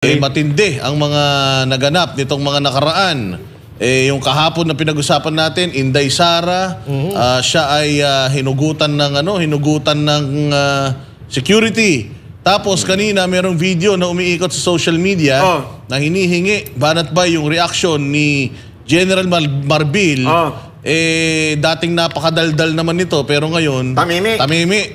Matindi ang mga naganap nitong mga nakaraan. Yung kahapon na pinag-usapan natin, Inday Sara, siya ay hinugutan ng security. Tapos kanina merong video na umiikot sa social media na hinihingi banat ba yung reaction ni General Marbil. Dating napakadaldal naman nito, pero ngayon tamimi. Tamimi.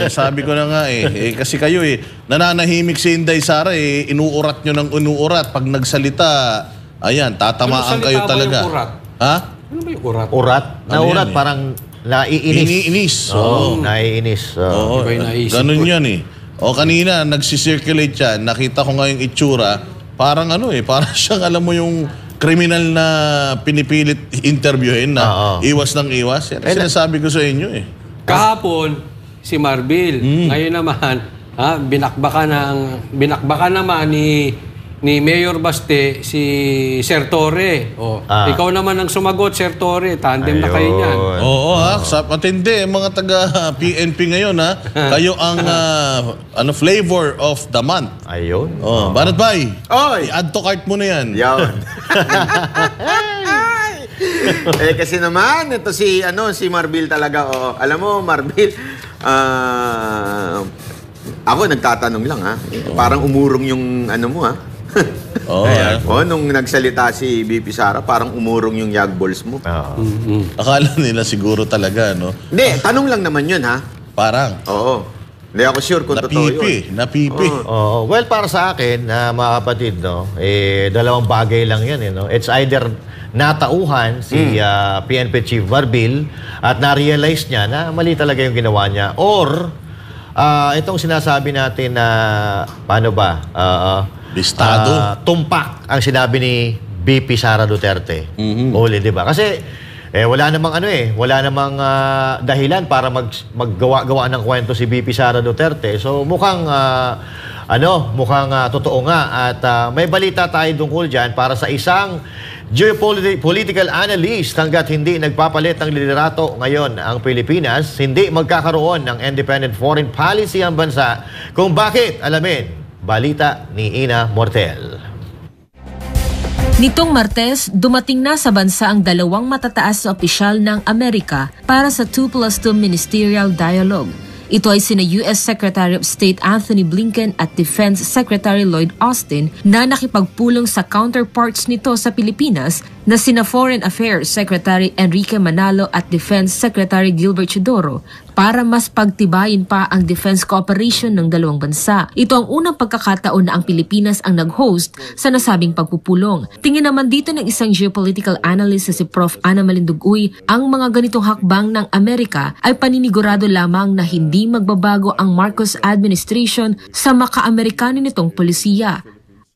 Sabi ko na nga kasi kayo nananahimik si Inday Sara, inuurat nyo ng inuurat. Pag nagsalita, ayan, tatamaan kayo talaga. Ha? Ano ba yung urat? Urat? Naurat, parang naiinis. Iniinis. Naiinis. Ganun yan kanina nagsisirculate yan. Nakita ko nga yung itsura. Parang parang siyang alam mo yung kriminal na pinipilit interviewin na iwas ng iwas. Yan sinasabi ko sa inyo Kahapon, si Marbil. Ngayon naman, binakbakan naman ni Mayor Baste si Sir Torre. Ikaw naman ang sumagot, Sir Torre. Tandem na kayo niyan. Sa patindi, mga taga-PNP ngayon kayo ang flavor of the month. Ayun. Banat bay, i-add to cart mo na yan. Kasi naman, ito si Marbil talaga. Alam mo, Marbil, ako nagtatanong lang Parang umurong yung mo nung nagsalita si BP Sara, parang umurong yung yag balls mo. Akala nila siguro talaga, Hindi, tanong lang naman yun, Parang. Hindi ako sure kung totoo yun. Napipi. Well, para sa akin, mga kapatid, dalawang bagay lang yan. It's either natauhan si PNP Chief Marbil at na-realize niya na mali talaga yung ginawa niya, or itong sinasabi natin na paano ba? Listado. Tumpak ang sinabi ni BP Sara Duterte. Uli, di ba? Kasi wala namang dahilan para maggawa ng kwento si BP Sara Duterte. So mukhang totoo nga, at may balita tayo tungkol diyan para sa isang geopolitical analyst. Hangga't hindi nagpapalit ng liderato ngayon ang Pilipinas, hindi magkakaroon ng independent foreign policy ang bansa. Kung bakit, alamin. Balita ni Ina Mortel. Nitong Martes, dumating na sa bansa ang dalawang matataas na opisyal ng Amerika para sa 2+2 ministerial dialogue. Ito ay sina U.S. Secretary of State Anthony Blinken at Defense Secretary Lloyd Austin na nakipagpulong sa counterparts nito sa Pilipinas na sina Foreign Affairs Secretary Enrique Manalo at Defense Secretary Gilbert Chodoro para mas pagtibayin pa ang defense cooperation ng dalawang bansa. Ito ang unang pagkakataon na ang Pilipinas ang nag-host sa nasabing pagpupulong. Tingin naman dito ng isang geopolitical analyst na si Prof. Ana Malinduguy, ang mga ganitong hakbang ng Amerika ay paninigurado lamang na hindi magbabago ang Marcos administration sa maka-Amerikano nitong polisiya.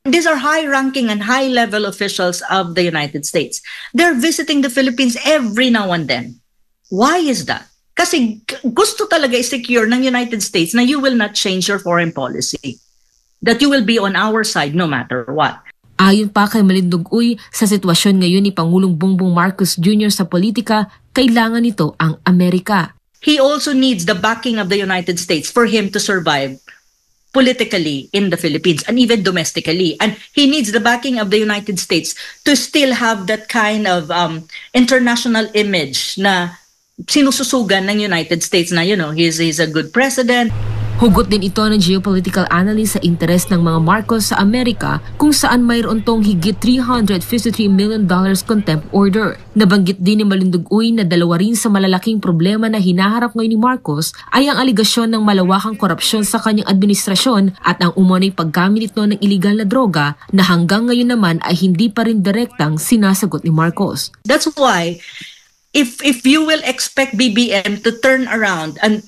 These are high-ranking and high-level officials of the United States. They're visiting the Philippines every now and then. Why is that? Kasi gusto talaga i-secure ng United States na you will not change your foreign policy. That you will be on our side no matter what. Ayon pa kay Malinduguy, sa sitwasyon ngayon ni Pangulong Bongbong Marcos Jr. sa politika, kailangan nito ang Amerika. He also needs the backing of the United States for him to survive politically in the Philippines and even domestically. And he needs the backing of the United States to still have that kind of international image na sinususugan ng United States na, he's a good president. Hugot din ito ng geopolitical analyst sa interes ng mga Marcos sa Amerika kung saan mayroon tong higit $353 million contempt order. Nabanggit din ni Malinduguy na dalawa rin sa malalaking problema na hinaharap ngayon ni Marcos ay ang aligasyon ng malawakang korupsyon sa kanyang administrasyon at ang umunay paggamit nito ng iligal na droga na hanggang ngayon naman ay hindi pa rin direktang sinasagot ni Marcos. That's why if you will expect BBM to turn around and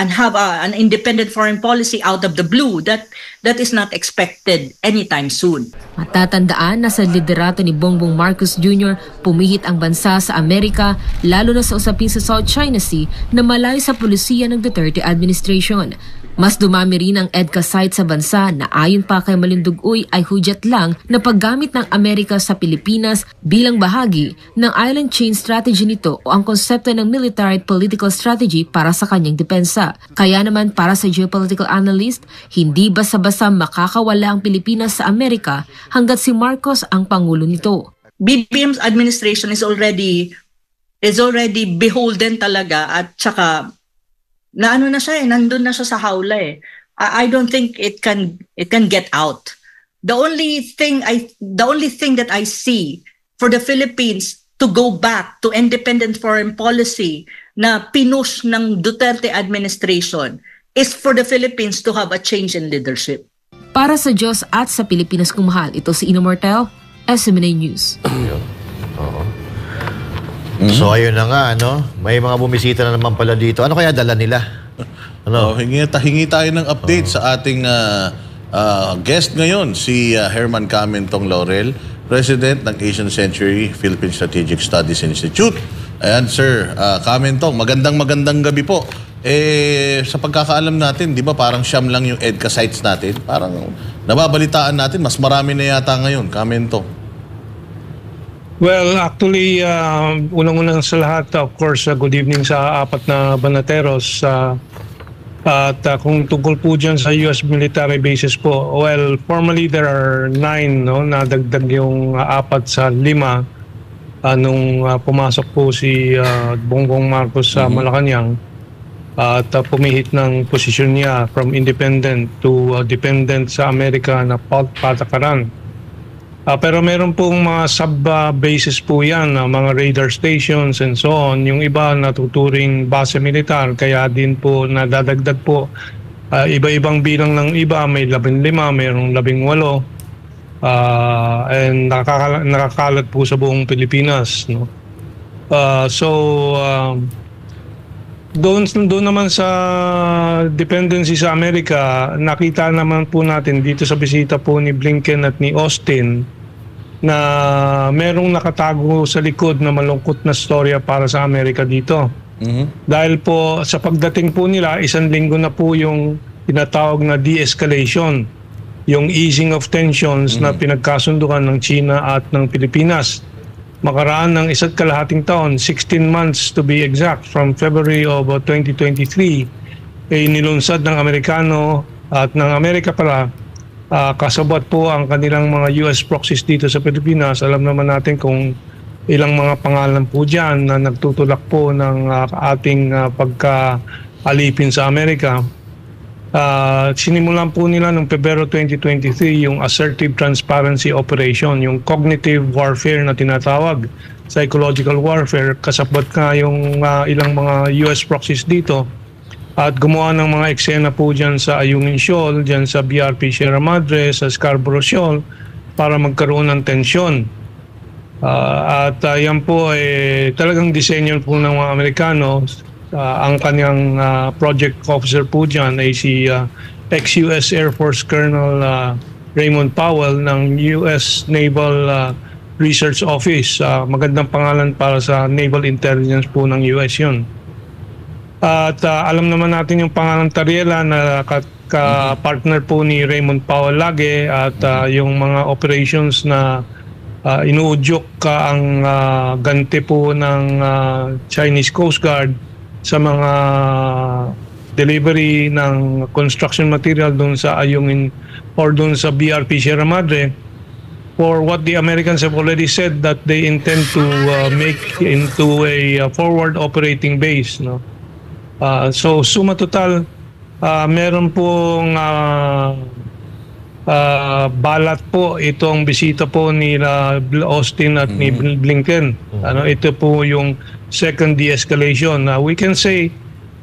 have an independent foreign policy out of the blue, that is not expected anytime soon. Matatandaan na sa liderato ni Bongbong Marcos Jr., pumihit ang bansa sa Amerika, lalo na sa usapin sa South China Sea na malayo sa polisiya ng Duterte administration. Mas dumami rin ang EDCA site sa bansa na ayon pa kay Malindugoy ay hudyat lang na paggamit ng Amerika sa Pilipinas bilang bahagi ng island chain strategy nito o ang konsepto ng military at political strategy para sa kanyang depensa. Kaya naman para sa geopolitical analyst, hindi basta-basta makakawala ang Pilipinas sa Amerika hanggat si Marcos ang pangulo nito. BBM's administration is already beholden talaga at saka na ano na siya nandun na siya sa hawla I don't think it can get out. The only thing that I see for the Philippines to go back to independent foreign policy na pinush ng Duterte administration is for the Philippines to have a change in leadership. Para sa Diyos at sa Pilipinas kung mahal, ito si Ino Mortel, SMNA News. So ayun na nga, may mga bumisita na naman pala dito. Ano kaya dala nila? Hingi tayo ng update sa ating guest ngayon, si Herman Camentong Laurel, President ng Asian Century Philippine Strategic Studies Institute. Ayan, Sir Camentong, magandang gabi po. Sa pagkakaalam natin, di ba parang siyam lang yung EDCA sites natin? Parang nababalitaan natin, mas marami na yata ngayon, Camentong. Well, actually, unang-unang sa lahat, of course, good evening sa apat na banateros. At kung tungkol po dyan sa US military bases po, well, formally there are 9, nadagdag yung 4 sa 5 nung pumasok po si Bongbong Marcos sa Malacanang at pumihit ng posisyon niya from independent to dependent sa Amerika na patakaran. Pero meron pong mga sub-bases po yan, mga radar stations and so on. Yung iba natuturing base militar, kaya din po nadadagdag po. Iba-ibang bilang ng iba, may 15, mayroong 18. And nakakalat po sa buong Pilipinas. Doon naman sa dependency sa Amerika, nakita naman po natin dito sa bisita po ni Blinken at ni Austin na merong nakatago sa likod na malungkot na storya para sa Amerika dito. Dahil po sa pagdating po nila, 1 linggo na po yung tinatawag na de-escalation, yung easing of tensions na pinagkasunduan ng China at ng Pilipinas. Makaraan ng 1.5 taon, 16 months to be exact, from February of 2023, nilunsad ng Amerikano at ng Amerika pala, kasabot po ang kanilang mga US proxies dito sa Pilipinas. Alam naman natin kung ilang mga pangalan po dyan na nagtutulak po ng ating pagka-alipin sa Amerika. Sinimulan po nila noong Pebrero 2023 yung Assertive Transparency Operation, yung cognitive warfare na tinatawag, psychological warfare. Kasabot nga yung ilang mga US proxies dito at gumawa ng mga eksena po dyan sa Ayungin Shoal, dyan sa BRP Sierra Madre, sa Scarborough Shoal para magkaroon ng tensyon. At yan po talagang disenyo po ng mga Amerikano. Ang kanyang project officer po dyan ay si ex-US Air Force Colonel Raymond Powell ng US Naval Research Office. Magandang pangalan para sa Naval Intelligence po ng US yun. At alam naman natin yung pangalan Tariela na ka-partner po ni Raymond Powell lagi at yung mga operations na inuudyok ang ganti po ng Chinese Coast Guard sa mga delivery ng construction material doon sa Ayungin or doon sa BRP Sierra Madre, for what the Americans have already said that they intend to make into a forward operating base. So suma total, meron pong balat po itong bisita po ni Austin at ni Blinken. Ito po yung second de-escalation. We can say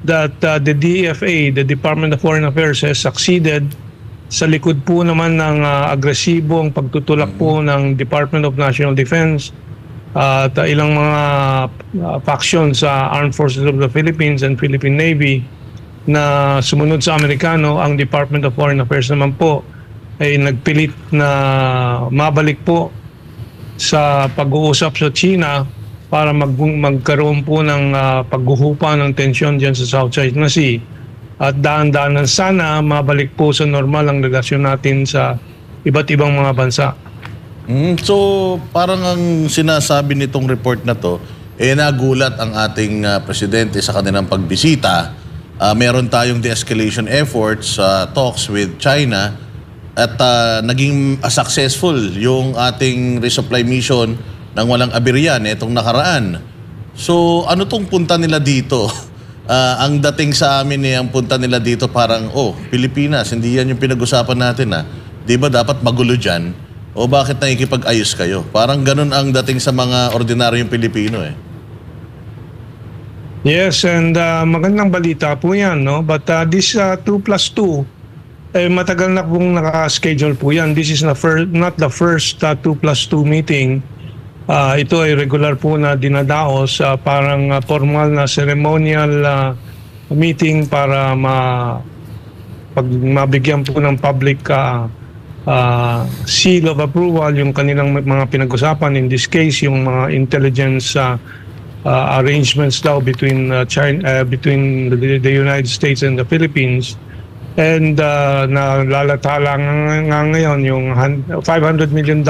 that the DFA, the Department of Foreign Affairs, has succeeded sa likod po naman ng agresibong pagtutulak po ng Department of National Defense at ilang mga factions sa Armed Forces of the Philippines and Philippine Navy na sumunod sa Amerikano. Ang Department of Foreign Affairs naman po ay nagpilit na mabalik po sa pag-uusap sa China para magkaroon po ng paghuhupa ng tensyon dyan sa South China Sea. at daan-daanan sana mabalik po sa normal ang relasyon natin sa iba't ibang mga bansa. So, parang ang sinasabi nitong report na to, nagulat ang ating presidente sa kanilang pagbisita. Meron tayong de-escalation efforts, talks with China, at naging successful yung ating resupply mission ng walang aberya itong nakaraan. So, ano tong punta nila dito? Ang dating sa amin ang punta nila dito parang, Pilipinas, hindi yan yung pinag-usapan natin Di ba dapat magulo dyan? O bakit nakikipag-ayos kayo? Parang ganun ang dating sa mga ordinaryong Pilipino Yes, and magandang balita po yan, no? But this 2+2, matagal na pong naka-schedule po yan. This is not the first 2+2 meeting. Ito ay regular po na dinadaos, parang formal na ceremonial meeting para mabigyan po ng public seal of approval yung kanilang mga pinag-usapan. In this case, yung mga intelligence arrangements daw between between the United States and the Philippines. And nalalathala nga ngayon yung $500 million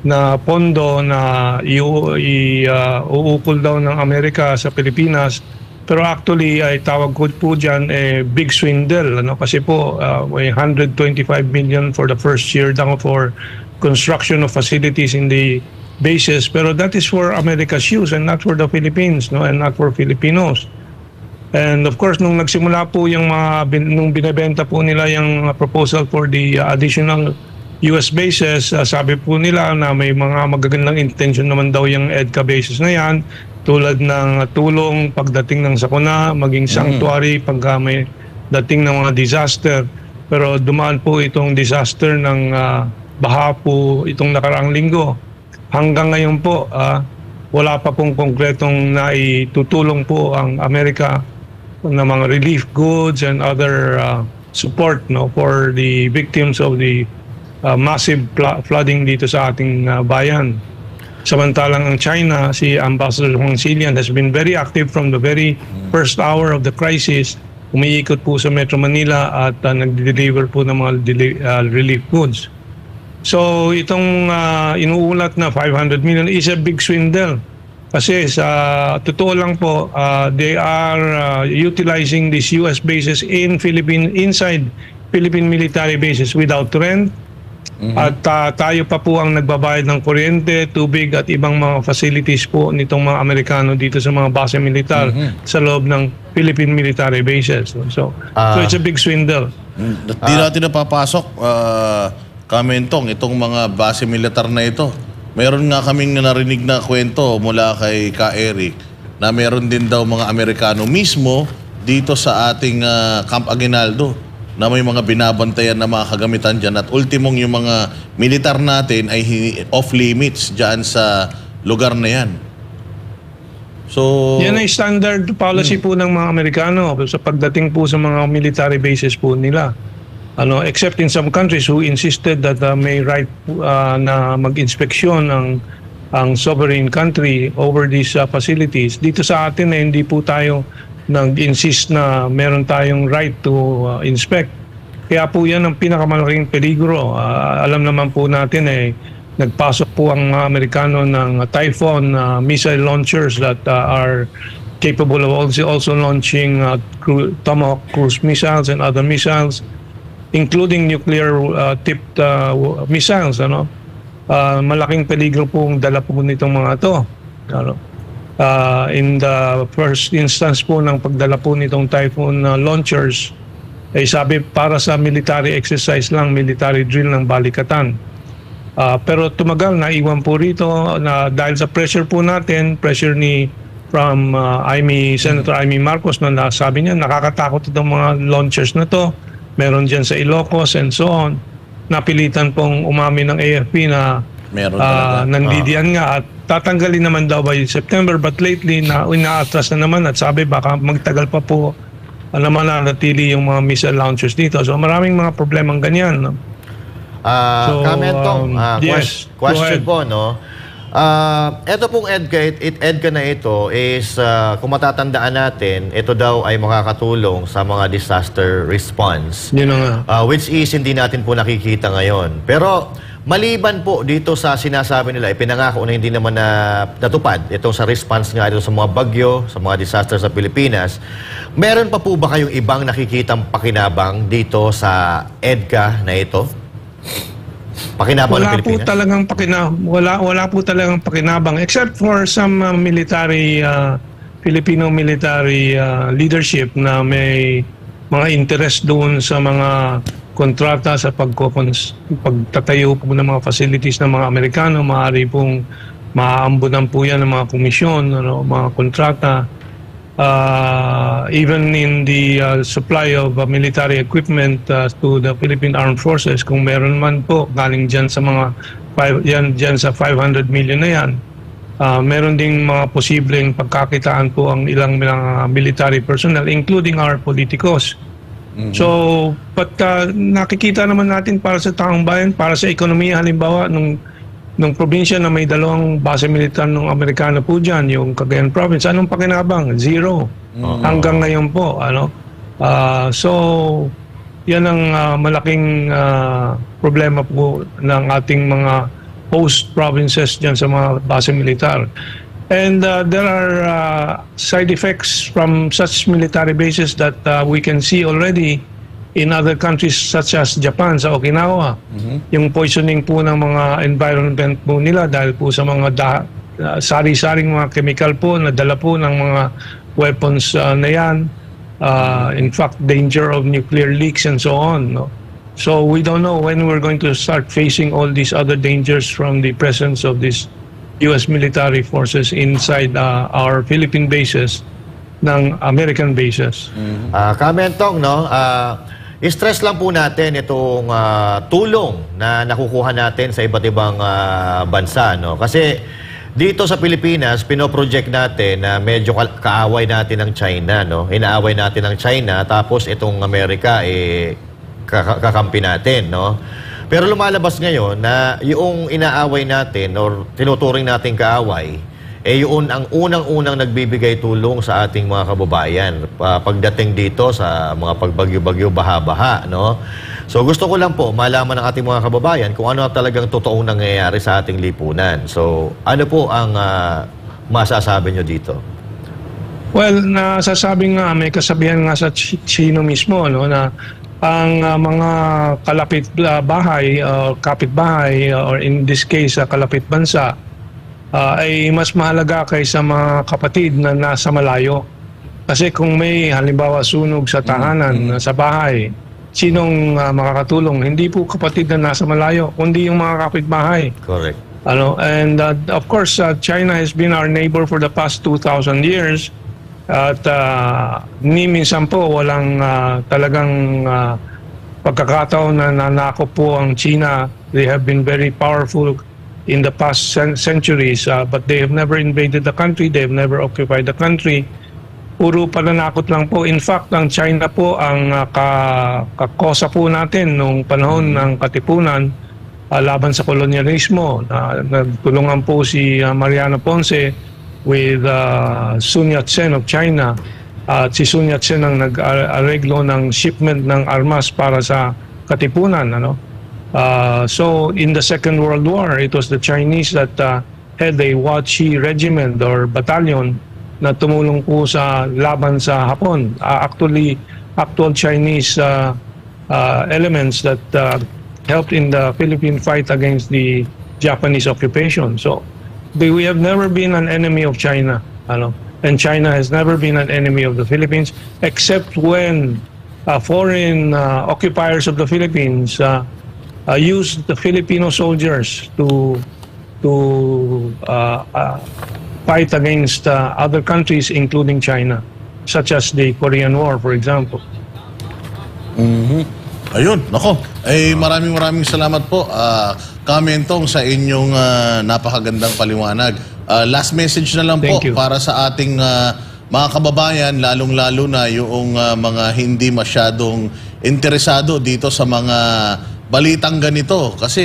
na pondo na iuukol daw ng Amerika sa Pilipinas. Pero actually ay tawag ko po dyan big swindle, kasi po may $125 million for the first year daw for construction of facilities in the bases, pero that is for America's use and not for the Philippines, and not for Filipinos. And of course, nung nagsimula po yung nung binebenta po nila yung proposal for the additional US bases, sabi po nila na may mga magagandang intention naman daw yung EDCA bases na yan, tulad ng tulong pagdating ng sakuna, maging sanctuary pagka may dating ng mga disaster. Pero dumaan po itong disaster ng baha po itong nakaraang linggo. Hanggang ngayon po, wala pa pong konkretong naitutulong po ang Amerika na mga relief goods and other support for the victims of the massive flooding dito sa ating bayan. Samantalang ang China, si Ambassador Huang Xilian has been very active from the very first hour of the crisis. Umiikot po sa Metro Manila at nag-deliver po ng mga relief goods. So itong inuulat na 500 million is a big swindle. Kasi sa totoo lang po, they are utilizing these US bases inside Philippine military bases without rent. At tayo pa po ang nagbabayad ng kuryente, tubig at ibang mga facilities po nitong mga Amerikano dito sa mga base militar sa loob ng Philippine military bases. So it's a big swindle. Di natin napapasok, Kamentong, itong mga base militar na ito. Meron nga kaming narinig na kwento mula kay Ka Eric na meron din daw mga Amerikano mismo dito sa ating Camp Aguinaldo na may mga binabantayan na mga kagamitan dyan at ultimong yung mga militar natin ay off-limits dyan sa lugar na yan. So, yan ay standard policy po ng mga Amerikano sa pagdating po sa mga military bases po nila. Except in some countries who insisted that may right na mag-inspeksyon ang sovereign country over these facilities. Dito sa atin hindi po tayo nag-insist na meron tayong right to inspect. Kaya po yan ang pinakamalaking peligro. Alam naman po natin nagpasok po ang Amerikano ng Typhoon missile launchers that are capable of also launching Tomahawk cruise missiles and other missiles, including nuclear-tipped missiles. Malaking peligro pong dala po nitong mga ito. In the first instance po ng pagdala po nitong Typhoon launchers, sabi para sa military exercise lang, military drill ng balikatan. Pero tumagal, naiwan po rito na dahil sa pressure po natin, pressure from Senator Amy Marcos na sabi niya, nakakatakot itong mga launchers na to. Meron dyan sa Ilocos and so on. Napilitan pong umamin ng AFP na nandidiyan nga at tatanggalin naman daw by September, but lately inaatras na naman at sabi baka magtagal pa po naman nanatili yung mga missile launchers dito. So maraming mga problemang ganyan. Kamentong, Yes, question po, Ito pong EDCA na ito is, kung matatandaan natin, ito daw ay makakatulong sa mga disaster response. Yun na nga. Which is hindi natin po nakikita ngayon. Pero maliban po dito sa sinasabi nila, ipinangako na hindi naman natupad itong sa response nga ito sa mga bagyo, sa mga disaster sa Pilipinas, meron pa po ba kayong ibang nakikitang pakinabang dito sa EDCA na ito? Pakinabang ng Pilipinas? Wala po talagang pakinabang except for some military Filipino military leadership na may mga interest doon sa mga kontrata sa pagtatayo po ng mga facilities ng mga Amerikano. Maaari pong maaambunan po yan ng mga komisyon, mga kontrata. Even in the supply of military equipment to the Philippine Armed Forces, kung meron man po galing dyan sa mga dyan sa 500 million na yan, meron ding mga posibleng pagkakitaan po ang ilang mga military personnel, including our politicos. So, but nakikita naman natin para sa taong bayan, para sa ekonomiya, halimbawa, nung probinsya na may 2 base militar ng Amerikano po dyan, yung Cagayan Province, anong pakinabang? Zero. Hanggang ngayon po. So, yan ang malaking problema po ng ating mga host provinces dyan sa mga base militar. And there are side effects from such military bases that we can see already in other countries such as Japan, sa Okinawa. Yung poisoning po ng mga environment po nila dahil po sa mga sari-saring mga chemical po na dala po ng mga weapons na yan. In fact, danger of nuclear leaks and so on. No? So we don't know when we're going to start facing all these other dangers from the presence of these U.S. military forces inside our Philippine bases ng American bases. Kamentong, no? I-stress lang po natin itong tulong na nakukuha natin sa iba't ibang bansa, no? Kasi dito sa Pilipinas, pinoproject natin na medyo kaaway natin ng China, no? Inaaway natin ng China, tapos itong Amerika, kakampi natin, no? Pero lumalabas ngayon na yung inaaway natin or tinuturing nating kaaway, yun ang unang-unang nagbibigay tulong sa ating mga kababayan pagdating dito sa mga pagbagyo-bagyo, baha-baha, no? So gusto ko lang po malaman ng ating mga kababayan kung ano talagang totoong nangyayari sa ating lipunan. So ano po ang masasabi nyo dito? Well, nasasabi nga, may kasabihan nga sa Chino mismo, no, na ang mga kalapit bahay, kapitbahay, or in this case, kalapit bansa, ay mas mahalaga kaysa mga kapatid na nasa malayo. Kasi kung may halimbawa sunog sa tahanan, sa bahay, sinong makakatulong? Hindi po kapatid na nasa malayo, kundi yung mga kapitbahay. Correct. And of course, China has been our neighbor for the past 2,000 years. At ni minsan po walang talagang pagkakataon na nanakop po ang China. They have been very powerful in the past centuries, but they have never invaded the country, they have never occupied the country. Puro pananakot lang po. In fact, ang China po ang kakosa po natin nung panahon ng Katipunan laban sa kolonyalismo. Nagtulungan po si Mariano Ponce with Sun Yat-sen of China. At si Sun Yat-sen ang nag-areglo ng shipment ng armas para sa Katipunan. So in the Second World War, it was the Chinese that had a Wachi regiment or battalion na tumulong po sa laban sa Hapon. Actual Chinese elements that helped in the Philippine fight against the Japanese occupation. So we have never been an enemy of China, and China has never been an enemy of the Philippines, except when foreign occupiers of the Philippines used the Filipino soldiers to fight against other countries, including China, such as the Korean War, for example. Ayun, nako. Maraming salamat po, Kamentong, sa inyong napakagandang paliwanag. Last message na lang po para sa ating mga kababayan, lalong-lalo na yung mga hindi masyadong interesado dito sa mga balitang ganito. Kasi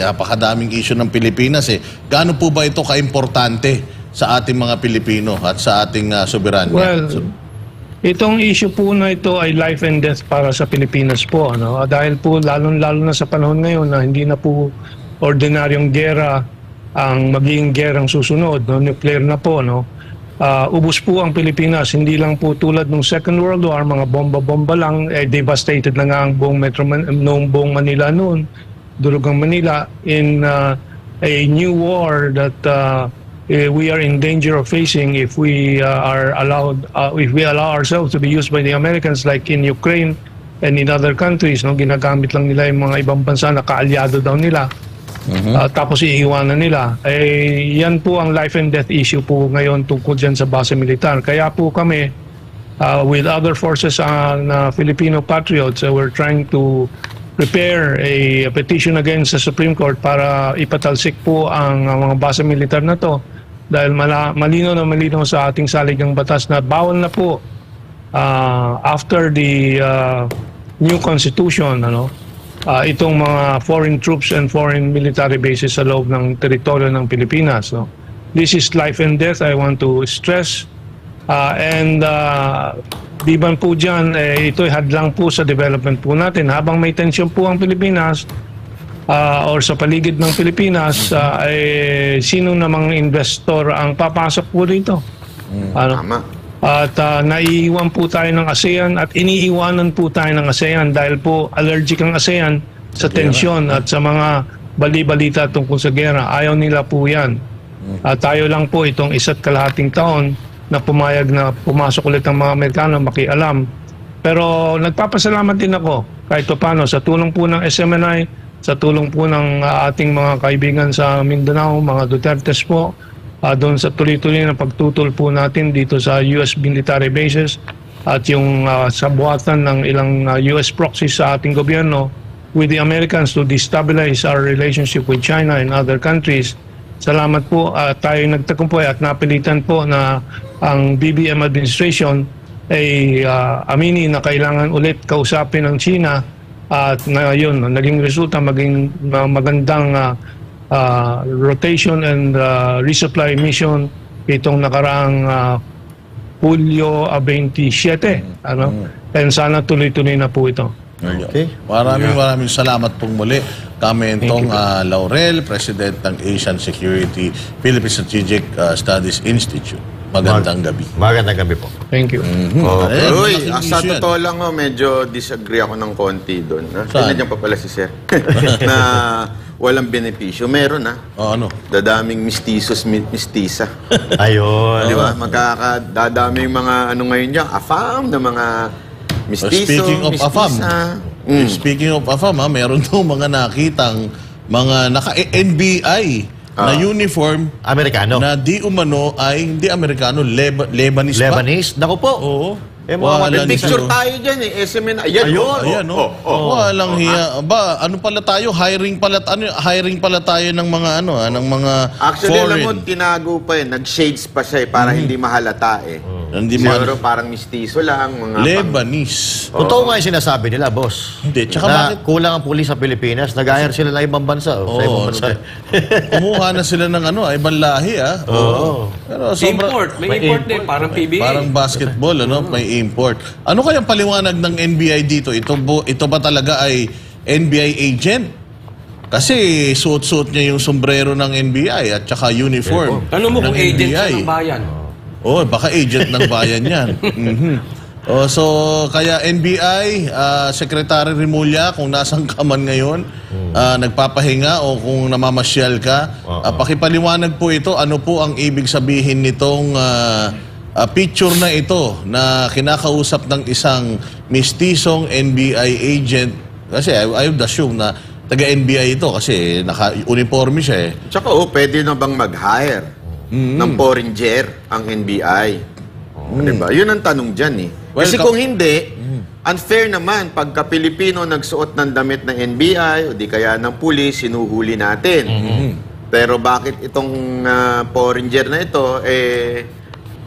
napakadaming issue ng Pilipinas eh. Gaano po ba ito kaimportante sa ating mga Pilipino at sa ating soberanya? Well, itong issue po na ito ay life and death para sa Pilipinas po. Ano? Dahil po lalong-lalo na sa panahon ngayon na hindi na po ordinaryong gera ang magiging gerang susunod. No? Nuclear na po. No? Ubus po ang Pilipinas. Hindi lang po tulad ng Second World War, mga bomba-bomba lang. Devastated na nga ang buong, buong Manila noon. Durog ang Manila in a new war that we are in danger of facing if we if we allow ourselves to be used by the Americans like in Ukraine and in other countries. No? Ginagamit lang nila yung mga ibang bansa na kaalyado daw nila. Tapos iiwanan nila. Yan po ang life and death issue po ngayon tungkol dyan sa base militar. Kaya po kami, with other forces na Filipino patriots, we're trying to prepare a petition against the Supreme Court para ipatalsik po ang mga base militar na to. Dahil malinaw sa ating saligang batas na bawal na po after the new constitution, itong mga foreign troops and foreign military bases sa loob ng teritoryo ng Pilipinas. No? This is life and death, I want to stress. Di ba po dyan, ito'y hadlang po sa development po natin. Habang may tensyon po ang Pilipinas, or sa paligid ng Pilipinas, sino namang investor ang papasok po dito? Tama. At naiiwan po tayo ng ASEAN at iniiwanan po tayo ng ASEAN dahil po allergic ang ASEAN sa tensyon at sa mga bali-balita tungkol sa gera. Ayaw nila po yan. Tayo lang po itong 1.5 taon na pumayag na pumasok ulit ang mga Amerikano makialam. Pero nagpapasalamat din ako kahit paano sa tulong po ng SMNI, sa tulong po ng ating mga kaibigan sa Mindanao, mga Dutertes po, doon sa tuloy-tuloy na pagtutol po natin dito sa US military bases at yung sa buhatan ng ilang US proxies sa ating gobyerno with the Americans to destabilize our relationship with China and other countries. Salamat po, tayo nagtagumpay at napilitan po na ang BBM administration ay aminin na kailangan ulit kausapin ng China at ngayon, naging resulta maging magandang rotation and resupply mission itong nakaraang Hulyo 27. And sana tuloy-tuloy na po ito. Okay. Maraming salamat pong muli. Kami itong Laurel, President ng Asian Security Philippine Strategic Studies Institute. Magandang gabi. Magandang gabi po. Thank you. Uy, sa totoo lang, medyo disagree ako ng konti doon. Sinadyan pa pala si Sir. Na walang benepisyo. Meron ano? Dadaming mistisos, mistisa. Ayun. Di ba? Dadaming mga ngayon dyan, afam na mga mistiso, Speaking of mistisa. Speaking of AFAM, meron daw mga nakitang mga naka-NBI na uniform Amerikano. na di umano ay hindi Amerikano, Lebanese pa. Lebanese? Naku po. Oo. May picture tayo dyan SMN. Ayan. Ayan, walang hiya. Ba, ano pala tayo? Hiring pala tayo ng mga ng mga Actually, foreign. alam mo, tinago pa nag-shades pa siya para hindi mahalata Siguro parang mistiso lang. Mga Lebanese. Totoo nga yung sinasabi nila, boss. Hindi, tsaka na bakit? Kulang ang pulis sa Pilipinas, nag-hire sila na ibang bansa. Sa ibang bansa. Kumuha na sila ng ibang lahi, Pero Import. May import din. Parang PBA. Parang basketball, may import. Ano kayang paliwanag ng NBI dito? Ito ba talaga ay NBI agent? Kasi suot-suot niya yung sombrero ng NBI at saka uniform. Ano mo kung ng agent siya NBI. ng bayan? Baka agent ng bayan yan. So, kaya NBI, Secretary Rimulya, kung nasan ka man ngayon, nagpapahinga o kung namamasyal ka, pakipaliwanag po ito, ano po ang ibig sabihin nitong picture na ito na kinakausap ng isang mistisong NBI agent. Kasi I would assume na taga-NBI ito kasi naka-uniforme siya Tsaka pwede na bang mag-hire ng foreigner ang NBI? Diba? Yun ang tanong dyan Kasi kung hindi, unfair naman pagka Pilipino nagsuot ng damit ng NBI o di kaya ng pulis, sinuhuli natin. Pero bakit itong foreigner na ito,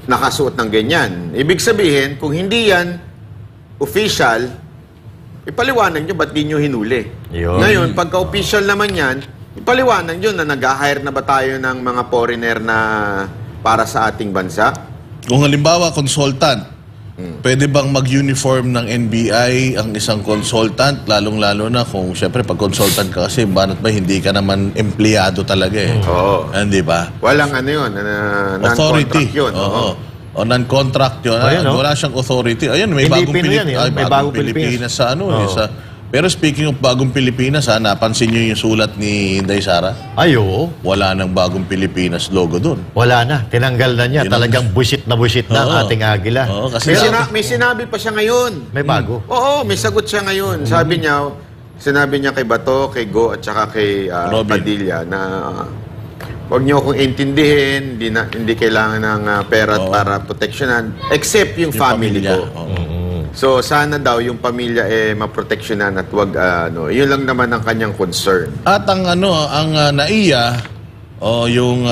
nakasuot ng ganyan. Ibig sabihin, kung hindi yan official, ipaliwanag nyo ba't di nyo hinuli. Yun. Ngayon, pagka official naman yan, ipaliwanag nyo na nag-hire na ba tayo ng mga foreigner na para sa ating bansa? Kung halimbawa, consultant, pwede bang mag-uniform ng NBI ang isang consultant? Lalong-lalo na kung, syempre, pag consultant ka kasi, banat ba, hindi ka naman empleyado talaga eh. Oo. Hindi ba? Walang ano yun, Authority. non-contract yun. Oo. O non-contract yun. Ayun, no? Wala siyang authority. Ayun, may Hindi bagong Pinoy yan, Ay, may bagong Pilipinas sa ano. Oo. Pero speaking of bagong Pilipinas, napansin niyo yung sulat ni Inday Sara? Ay, oo. Wala nang bagong Pilipinas logo doon. Wala na. Tinanggal na niya. Talagang buwisit na Oo. ang ating agila. Oo, kasi May sinabi pa siya ngayon. May bago. Oo, may sagot siya ngayon. Sinabi niya kay Bato, kay Go, at saka kay Robin. Padilla na huwag niyo akong intindihin, hindi kailangan ng pera para proteksyonan, except yung family pamilya. ko. Oo. So, sana daw yung pamilya maproteksyonan at wag, yun lang naman ang kanyang concern. At ang NAIA o yung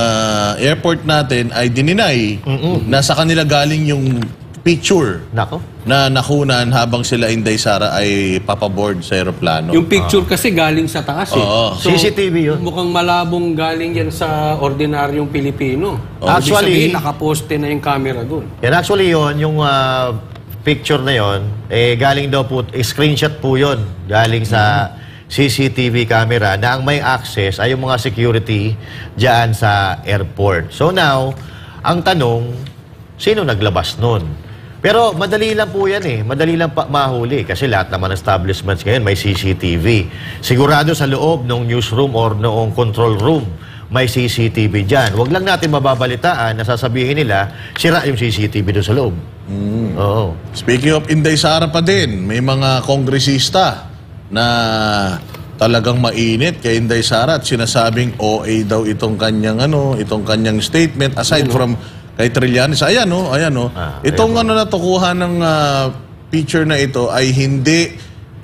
airport natin ay dininay na sa kanila galing yung picture Nako. na nakunan habang sila Inday Sara ay papaboard sa aeroplano. Yung picture kasi galing sa taas eh. Oo. CCTV yun. Mukhang malabong galing yan sa ordinaryong Pilipino. Actually, Ibig sabihin, nakaposte na yung camera doon. Yan actually yun, yung picture na yon, galing daw po, screenshot po yon, galing sa CCTV camera na ang may access ay yung mga security dyan sa airport. So now, ang tanong, sino naglabas nun? Pero madali lang po yan eh. Madali lang mahuli kasi lahat naman ng establishments ngayon may CCTV. Sigurado sa loob ng newsroom or noong control room, may CCTV dyan. Huwag lang natin mababalitaan na sasabihin nila, sira yung CCTV doon sa loob. Oo. Speaking of Inday Sara pa din, may mga kongresista na talagang mainit kay Inday Sara at sinasabing OA daw itong kanyang statement aside from kay Trillanes. Ayan no. Itong natukuha ng picture na ito ay hindi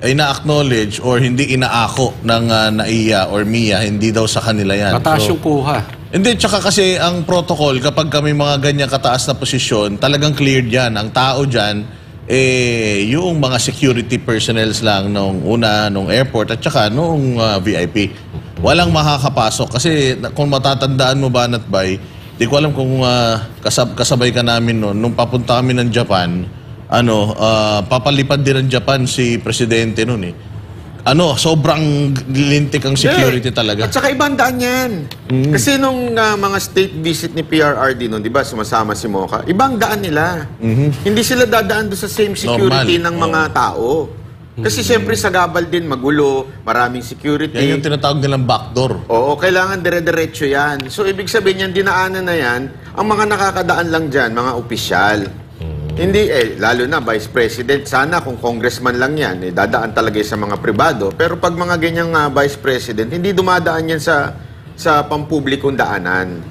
na-acknowledge or hindi inaako ng NAIA or MIA, hindi daw sa kanila yan. Mataas yung kuha. Hindi, tsaka kasi ang protocol, kapag kami mga ganyan kataas na posisyon, talagang cleared yan. Ang tao dyan, yung mga security personnel lang nung airport at tsaka nung VIP. Walang makakapasok. Kasi kung matatandaan mo ba, Natbay, di ko alam kung kasabay ka namin noon, nung papunta kami ng Japan, papalipad din ng Japan si presidente noon eh. Sobrang lintik ang security talaga. At saka ibang daan yan. Kasi nung mga state visit ni PRRD noon, di ba, sumasama si Mocha, ibang daan nila. Hindi sila dadaan doon sa same security ng mga tao. Kasi siyempre sa gabal din, magulo, maraming security. Yan yung tinatawag nilang backdoor. Oo, kailangan dire-diretso yan. So, ibig sabihin yan, dinaanan na yan, ang mga nakakadaan lang dyan, mga opisyal. Hindi, lalo na Vice President, sana kung congressman lang yan, dadaan talaga sa mga pribado. Pero pag mga ganyang Vice President, hindi dumadaan yan sa pampublikong daanan.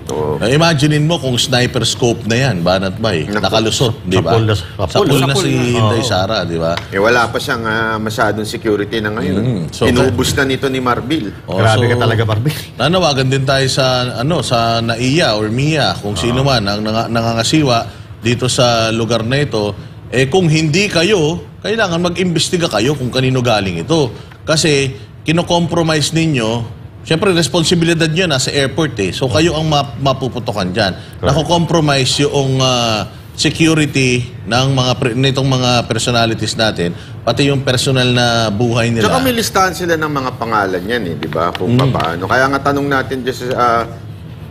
Oo. Imaginein mo kung sniper scope na yan, Banat Bay, nakalusot, di ba? Sapul na si Inday Sara, di ba? Wala pa siyang masyadong security na ngayon. So, Inubos na nito ni Marbil. Grabe ka talaga, Marbil. Nanawagan din tayo sa NAIA or MIA, kung sino man ang nangangasiwa dito sa lugar na ito, kung hindi kayo, kailangan mag-imbestiga kayo kung kanino galing ito. Kasi kino-compromise ninyo, siyempre responsibilidad nyo nasa airport eh. So kayo ang mapuputokan dyan. Nako-compromise yung security ng nitong mga personalities natin, pati yung personal na buhay nila. Tsaka may listahan sila ng mga pangalan yan di ba? Kung paano. Kaya nga tanong natin dyan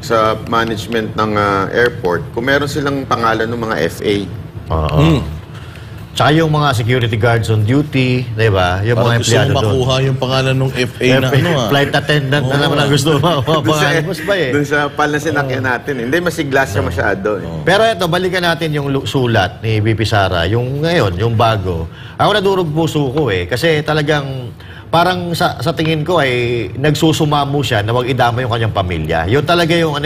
sa management ng airport, kung meron silang pangalan ng mga FA. Tsaka yung mga security guards on duty, di ba? Yung mga gusto empleyado mong doon. makuha yung pangalan ng FA na Flight attendant na naman ang gusto mo. Doon sa pal na sinakyan natin. Hindi masigla siya masyado. Pero eto, balikan natin yung sulat ni VP Sara. Yung ngayon, yung bago. Ako nadurog puso ko kasi talagang parang sa tingin ko ay nagsusumamo siya na wag idama yung kanyang pamilya. Yun talaga yung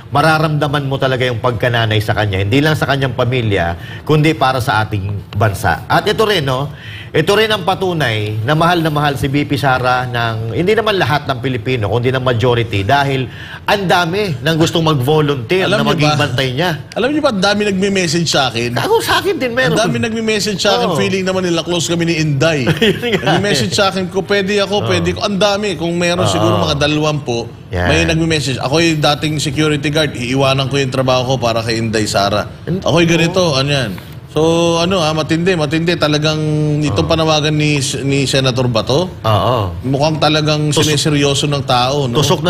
mararamdaman mo talaga yung pagkananay sa kanya. Hindi lang sa kanyang pamilya, kundi para sa ating bansa. At ito rin, no? Ito rin ang patunay na mahal si BP Sara ng, hindi naman lahat ng Pilipino, kundi ng majority, dahil ang dami nang gustong mag-volunteer na maging bantay niya. Alam niyo ba, ang dami nagme-message sa akin. Ako sa akin din meron. Ang dami nagme-message sa akin, feeling naman nila close kami ni Inday. Nagme-message sa akin, pwede ako. Ang dami. Kung meron siguro mga 20, may nagme-message. Ako yung dating security guard, iiwanan ko yung trabaho ko para kay Inday Sara. Ako yung ganito, ano yan. So, matindi. Talagang itong panawagan ni Senator Bato, mukhang talagang sineseryoso ng tao. No? Tusok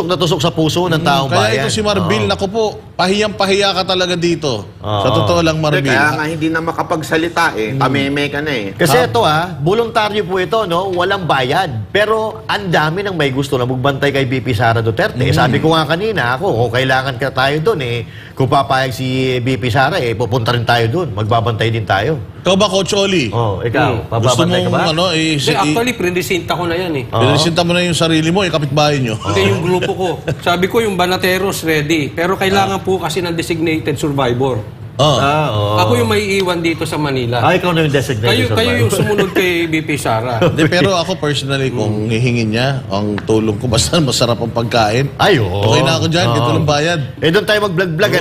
na tusok sa puso ng taong bayan. Kaya ito si Marbil, naku po, pahiyang-pahiya ka talaga dito. Sa totoo lang, Marbil. Kaya nga hindi na makapagsalita Tameme ka na Kasi ito voluntaryo po ito, no? Walang bayad. Pero ang dami ng may gusto na magbantay kay BP Sara Duterte. Sabi ko nga kanina, kung kailangan ka tayo doon, kung papayag si BP Sara, pupunta rin tayo doon. Magbabantay din tayo. Ikaw ba, Coach Oli? Ikaw, Gusto bababantay ka ba? mong, Actually, predisinta ko na yan Pinasinta mo na yung sarili mo, kapitbahay nyo. Hindi yung grupo ko. Sabi ko yung Banateros ready. Pero kailangan po kasi ng designated survivor. Ako yung may iwan dito sa Manila. Ikaw na yung designated survivor. Kayo yung sumunod kay BP Sara. Pero ako personally, kung hihingin niya, ang tulong ko, basta masarap ang pagkain. Okay na ako dyan, ito lang bayad. Doon tayo mag-vlog-vlog,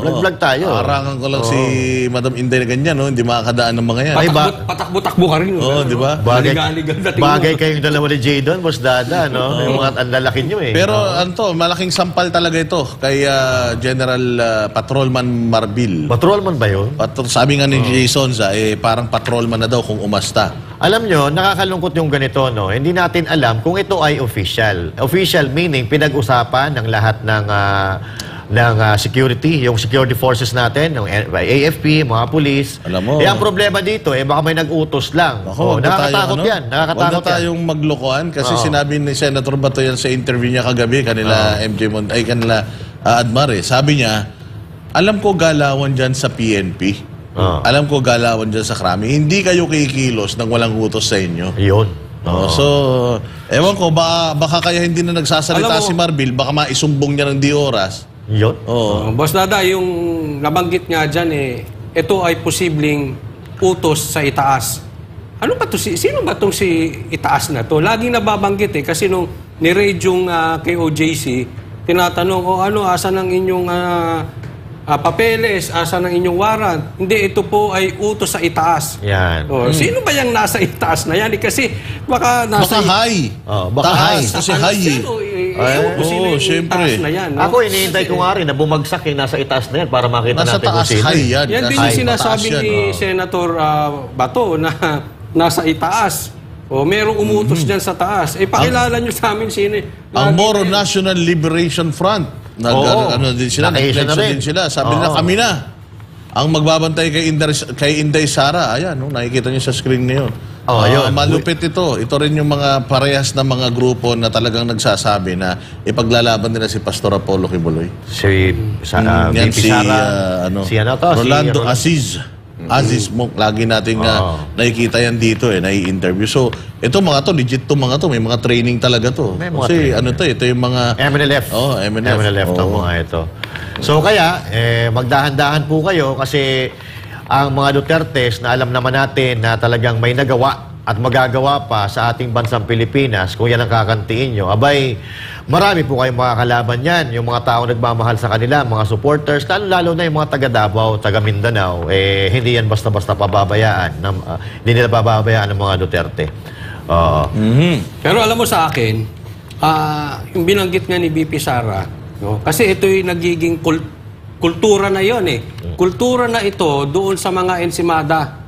vlog-vlog tayo. Arangan ko lang si Madam Inday na ganyan, hindi makakadaan ng mga yan. Patakbo-takbo ka rin. Di ba? Bagay kayong dalawa ni Jay doon, Boss Dada, no? Yung mga anlalaki nyo Pero malaking sampal talaga ito kay General Patrolman Marbil. Patrolman ba yun? Sabi nga ni Jason parang patrolman na daw kung umasta. Alam nyo, nakakalungkot yung ganito, no? Hindi natin alam kung ito ay official. Official meaning pinag-usapan ng lahat ng security, yung security forces natin, ng AFP, mga police. Alam mo. Ang problema dito, baka may nag-utos lang. Nakakatakot yan. Huwag na tayong maglokohan kasi sinabi ni Senator Bato yan sa interview niya kagabi, kanila kanila Admar. Sabi niya, alam ko galawan dyan sa PNP. Alam ko galawan dyan sa krami. Hindi kayo kikilos nang walang utos sa inyo. Yun. So, ewan ko, baka kaya hindi na nagsasalita si Marbil, baka maisumbong niya ng di oras. Yun. Boss Dada, yung nabanggit nga dyan ito ay posibleng utos sa itaas. Ano ba to? Sino ba itong si itaas na to? Laging nababanggit kasi nung ni-raid yung kay OJC, tinatanong, asan ang inyong papeles, asa ng inyong warrant. Hindi, ito po ay utos sa itaas. Yan. Sino ba yung nasa itaas na yan? Kasi baka nasa... Baka high. Baka high. Kasi high. Sino yung itaas na yan? No? Ako, iniintay ko nga rin na bumagsak yung nasa itaas na yan para makita natin kung sino. High yan. Yan din yung sinasabi ni Senator Bato na nasa itaas. Merong umutos dyan sa taas. Pakilala nyo sa amin sino. Ang Moro National Liberation Front. Din sila, din sila. Sabi nila, kami na ang magbabantay kay Inday Sara. Ayan, nakikita niyo sa screen niyo. Malupit ito. Ito rin yung mga parehas na mga grupo na talagang nagsasabi na ipaglalaban nila si Pastor Apollo Kibuloy. Si Rolando Aziz. Aziz Monk, lagi natin nakikita yan dito nai-interview. So, ito mga to, legit to mga to. May mga training talaga to. Kasi ito yung mga... MNLF. MNLF to mga ito. So, kaya, magdahan-dahan po kayo kasi ang mga Dutertes na alam naman natin na talagang may nagawa at magagawa pa sa ating bansang Pilipinas, kung yan ang kakantiin nyo, abay, marami po kayong makakalaban yan. Yung mga tao nagmamahal sa kanila, mga supporters, lalo na yung mga taga Davao, taga Mindanao, hindi yan basta-basta pababayaan. Hindi nila pababayaan ng mga Duterte. Pero alam mo sa akin, yung binanggit nga ni BP Sara, kasi ito yung nagiging kultura na yon Kultura na ito doon sa mga ensimada.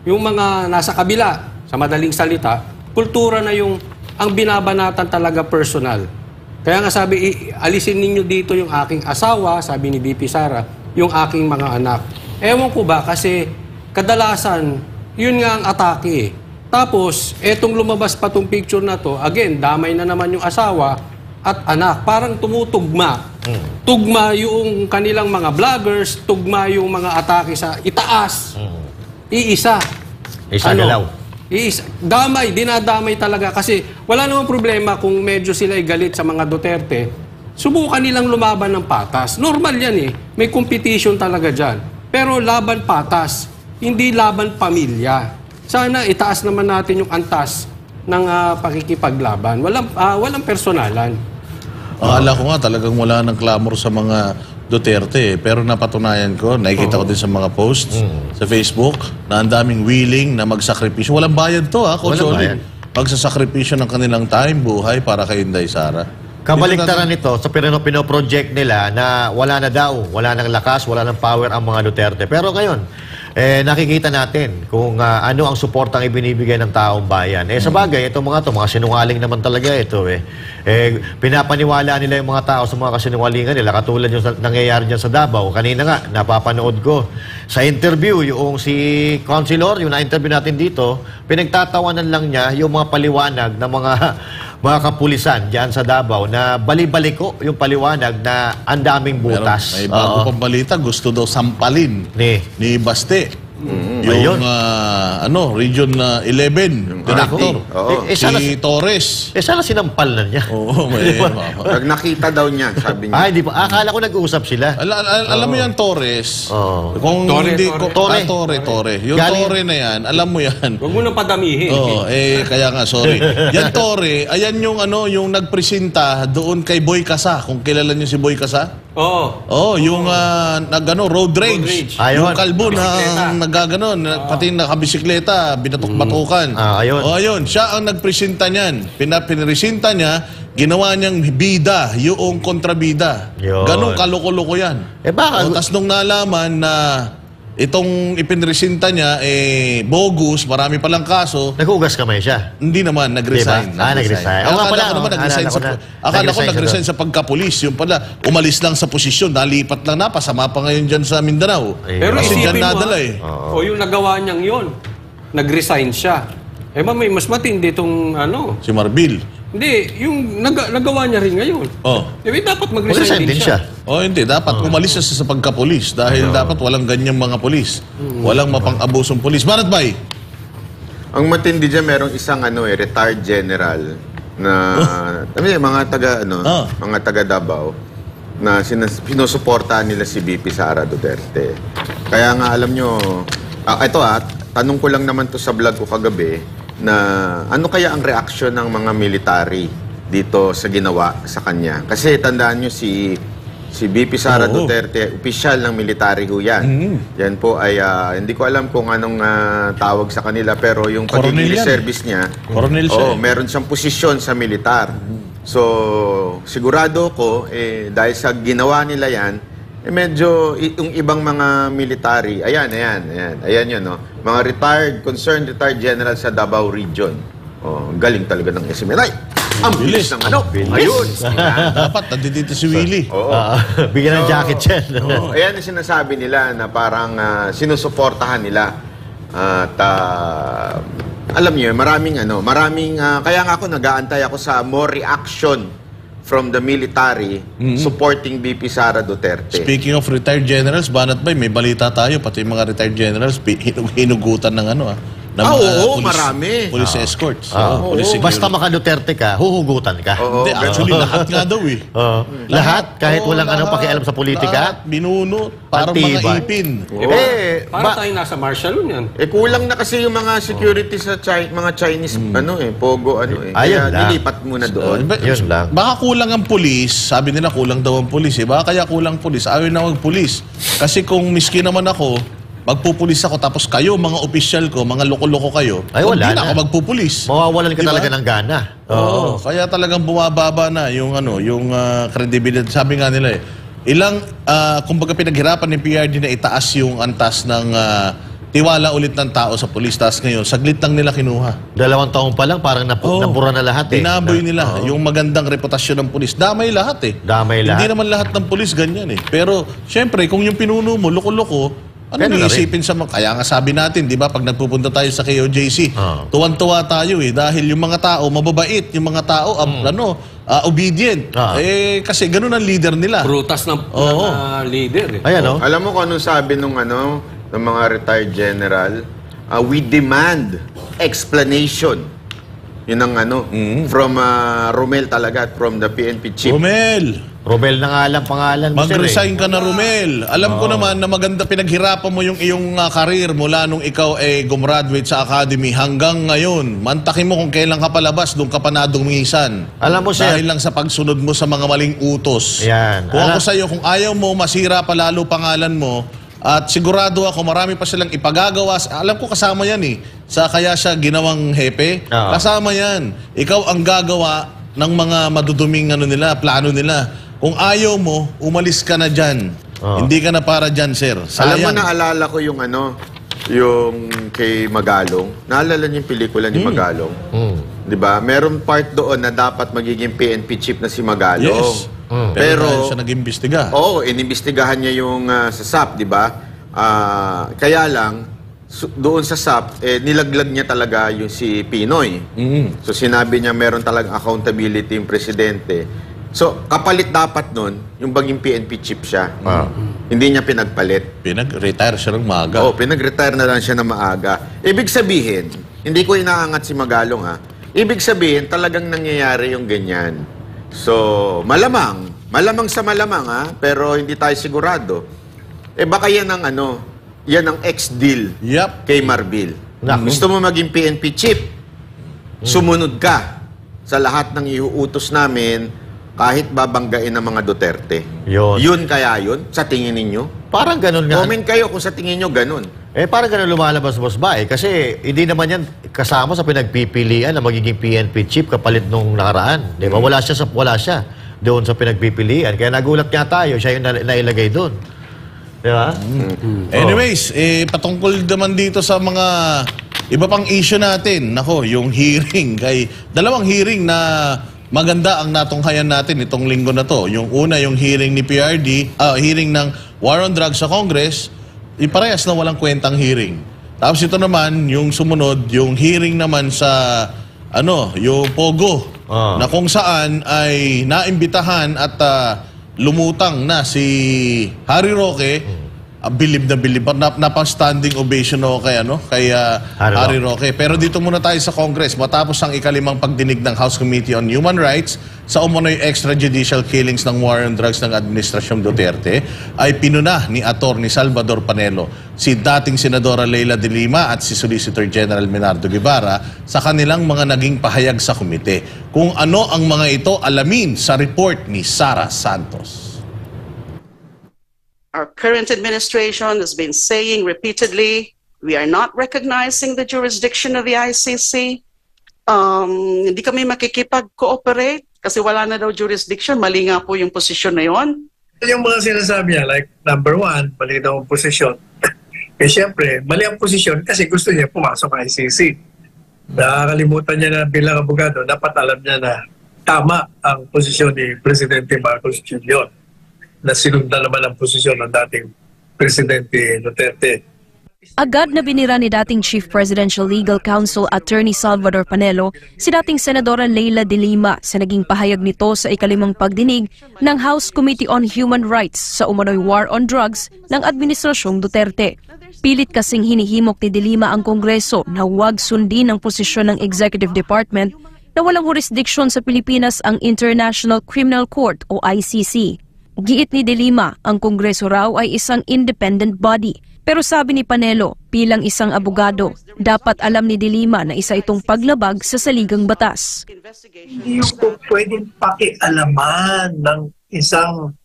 Yung mga nasa kabila, sa madaling salita, kultura na yung ang binabanatan talaga personal. Kaya nga sabi, alisin ninyo dito yung aking asawa, sabi ni BP Sara, yung aking mga anak. Ewan ko ba, kasi kadalasan, yun nga ang atake. Tapos, etong lumabas pa tong picture na to, again, damay na naman yung asawa at anak. Parang tumutugma. Tugma yung kanilang mga vloggers, tugma yung mga atake sa itaas. Iisa. Isa galaw. Dinadamay talaga kasi wala namang problema kung medyo sila ay galit sa mga Duterte. subukan nilang lumaban ng patas. Normal yan eh. May competition talaga dyan. Pero laban patas, hindi laban pamilya. Sana itaas naman natin yung antas ng pakikipaglaban. Walang personalan. Akala ko nga talagang wala ng clamor sa mga Duterte. Pero napatunayan ko, nakikita ko din sa mga posts sa Facebook na ang daming willing na magsakripisyo. Walang bayad to Walang bayad. Magsasakripisyo ng kanilang time, buhay para kay Inday Sara. Kabaliktaran nito sa pino-project nila na wala na daw, wala nang lakas, wala nang power ang mga Duterte. Pero ngayon, nakikita natin kung ano ang suportang ibinibigay ng taong bayan. Sa bagay, itong mga sinungaling naman talaga ito. Pinapaniwala nila yung mga tao sa mga kasinungalingan nila, katulad yung nangyayari dyan sa Davao. Kanina nga, napapanood ko sa interview, yung si Councilor, yung na-interview natin dito, pinagtatawanan lang niya yung mga paliwanag ng mga kapulisan dyan sa Davao na bali-baliko yung paliwanag na ang daming butas. May bago pang balita, gusto daw sampalin ni Baste. Yung Region 11, Director. Si Torres. Sana sinampal na niya. Oo, Pag nakita daw niya, sabi niya. Hindi pa. Akala ko nag-uusap sila. Alam mo yan, Torres. Kung Torre. hindi Torre. Yung Galing- Torre na yan, alam mo yan. Huwag mo nang padamihin. Kaya nga, sorry. Yan Torre, ayan yung yung nagpresenta doon kay Boy Casa. Kung kilala niyo si Boy Casa? Yung road rage. Ayun. Yung kalbo na nagaganon, pati nakabisikleta, binatok-batukan. Ayun. Ayun. Siya ang nagpresenta niyan. Pinapresenta niya, ginawa niyang bida, yung kontrabida. Yun. Ganong kaloko-loko yan. Baka... Tapos nung nalaman na itong ipinresinta niya, bogus, marami palang kaso, Nag-ugas kamay siya. hindi naman, nag-resign. Diba? Nag-resign. Akala ko naman nag-resign sa pagkapulis. Yung pala, umalis lang sa posisyon, nalipat lang na, pasama pa ngayon dyan sa Mindanao. Pero Kasi dyan isipin mo, nadala o yung nagawa niyang yon, nag-resign siya. May mas matindi itong Si Marbil. Hindi, yung nagawa niya rin ngayon. Dapat mag-resign din siya. Hindi. Dapat umalis siya sa pagkapulis dahil dapat walang ganyang mga pulis. Walang mapang-abusong pulis. Barat Bay? Ang matindi dyan, merong isang retired general na mga taga Davao na sinusuportahan nila si BP Sara Duterte. Kaya nga alam nyo, tanong ko lang naman to sa vlog ko kagabi, na ano kaya ang reaksyon ng mga military dito sa ginawa sa kanya. Kasi tandaan nyo si BP Sara Duterte, opisyal ng military ho yan. Yan po ay, hindi ko alam kung anong tawag sa kanila, pero yung pagiging service niya, meron siyang posisyon sa militar. So, sigurado ko, dahil sa ginawa nila yan, medyo yung ibang mga military, ayan yun, no? Mga concerned retired general sa Davao Region. Galing talaga ng SMNI. Ang bilis ng Ayun. Dapat, nandito si Willie. Bigyan ng jacket yan. Ayan ang sinasabi nila na parang sinusuportahan nila. At alam niyo, maraming kaya nga ako nag-aantay ako sa more reaction from the military supporting BP Sara Duterte. Speaking of retired generals, Banat Bay, may balita tayo, pati mga retired generals, hinugutan ng marami. Police escorts. Basta maka-Duterte ka, huhugutan ka. Hindi, actually, lahat nga daw Lahat? Kahit walang pakialam sa politika? Lahat, binuno, parang mga Antibay. ipin. Para tayo nasa martial yan. Kulang na kasi yung mga security sa mga Chinese, Pogo, Ayun Kaya lang. nilipat muna doon. Yun lang. Baka kulang ang pulis, sabi nila kulang daw ang pulis Baka kaya kulang pulis, ayaw na magpulis. Kasi kung miski naman ako, magpupulis ako, tapos kayo, mga opisyal ko, mga loko-loko kayo, wala hindi na na. ako magpupulis. Mawawalan ka Diba? talaga ng gana. Kaya talagang bumababa na yung credibility. Sabi nga nila kumbaga pinaghirapan ni PRD na itaas yung antas ng tiwala ulit ng tao sa pulis. Tapos ngayon, saglit lang nila kinuha. 2 taon pa lang, parang nabura na lahat Binaboy nila yung magandang reputasyon ng pulis. Damay lahat Damay lahat. Hindi naman lahat ng pulis ganyan Pero, syempre, kung yung pinuno mo, loko-loko, ano iisipin sa mga... Kaya nga sabi natin, di ba, pag nagpupunta tayo sa KOJC, tuwan-tuwa tayo dahil yung mga tao, mababait, yung mga tao, obedient. Kasi ganun ang leader nila. Prutas ng leader. Ayan, Alam mo kung anong sabi ng mga retired general? We demand explanation. Yun ang ano, from Romel talaga, from the PNP chief. Romel na nga lang pangalan mo, sir, Mag-resign ka na, Romel. Alam ko naman na maganda pinaghirapan mo yung iyong career mula nung ikaw gumraduate sa academy hanggang ngayon. Mantakin mo kung kailan ka palabas, doon ka pa nadumisan. Alam mo, sir, dahil lang sa pagsunod mo sa mga maling utos. Yan. Kung ako sa'yo, kung ayaw mo, masira pa lalo pangalan mo, at sigurado ako, marami pa silang ipagagawa. Alam ko kasama yan kaya siya ginawang hepe. Kasama yan. Ikaw ang gagawa ng mga maduduming plano nila. Kung ayaw mo, umalis ka na dyan. Hindi ka na para dyan, sir. Sayang. Alam mo, naalala ko yung yung kay Magalong. Naalala niyo yung pelikula ni Magalong? Diba? Meron part doon na dapat magiging PNP chief na si Magalong. Yes. Pero siya nag-imbestiga. Oo, inimbestigahan niya yung sa SAP, di ba? Kaya lang, doon sa SAP, nilaglag niya talaga yung si Pinoy. So sinabi niya meron talagang accountability yung presidente. So, kapalit dapat nun, yung baging PNP chief siya. Hindi niya pinagpalit. Pinag-retire siya ng maaga. Oo, pinag-retire na lang siya ng maaga. Ibig sabihin, hindi ko inaangat si Magalong Ibig sabihin, talagang nangyayari yung ganyan. So, malamang sa malamang pero hindi tayo sigurado. Baka yan ang yan ang ex-deal kay Marbil. Gusto mo maging PNP chief, sumunod ka sa lahat ng iuutos namin kahit babanggain ng mga Duterte. Yun kaya yun? Sa tingin ninyo? Parang ganun nga. Comment kayo kung sa tingin nyo ganun. Parang ganun lumalabas, boss ba? Kasi hindi naman yan kasama sa pinagpipilian na magiging PNP chief kapalit nung nakaraan. Di ba? Wala siya doon sa pinagpipilian. Kaya nagulat nga tayo, siya yung nailagay doon. Di ba? Anyways, patungkol naman dito sa mga iba pang issue natin. Nako, yung hearing. Dalawang hearing na maganda ang natunghayan natin itong linggo na to. Yung una, yung hearing ni PRD, hearing ng War on Drugs sa Congress, parehas na walang kwentang hearing. Tapos ito naman, yung sumunod, yung hearing naman sa, yung POGO, na kung saan ay naimbitahan at lumutang na si Harry Roque, bilib na bilib, napang-standing ovation kay Harry Roque. Pero dito muna tayo sa Congress. Matapos ang ikalimang pagdinig ng House Committee on Human Rights sa umano'y extrajudicial killings ng war on drugs ng Administrasyong Duterte, ay pinuna ni Atty. Salvador Panelo si dating Senadora Leila de Lima at si Solicitor General Menardo Guevara sa kanilang mga naging pahayag sa komite. Kung ano ang mga ito, alamin sa report ni Sara Santos. Our current administration has been saying repeatedly, we are not recognizing the jurisdiction of the ICC. Hindi kami makikipag-cooperate kasi wala na daw jurisdiction. Mali nga po yung posisyon na yon. Yung mga sinasabi niya, like number one, mali daw ang posisyon. Siyempre, mali ang posisyon kasi gusto niya pumasok ang ICC. Nakakalimutan niya na bilang abogado, dapat alam niya na tama ang posisyon ni Presidente Marcos Jr. na sinundan naman ang posisyon ng dating Presidente Duterte. Agad na binira ni dating Chief Presidential Legal Counsel Attorney Salvador Panelo si dating Senadora Leila de Lima sa naging pahayag nito sa ikalimang pagdinig ng House Committee on Human Rights sa umano'y war on drugs ng Administrasyong Duterte. Pilit kasing hinihimok ni de Lima ang Kongreso na huwag sundin ang posisyon ng Executive Department na walang jurisdiksyon sa Pilipinas ang International Criminal Court o ICC. Giit ni de Lima, ang Kongreso raw ay isang independent body. Pero sabi ni Panelo, bilang isang abogado, dapat alam ni de Lima na isa itong paglabag sa saligang batas. Hindi po pwedeng pakialaman ng isang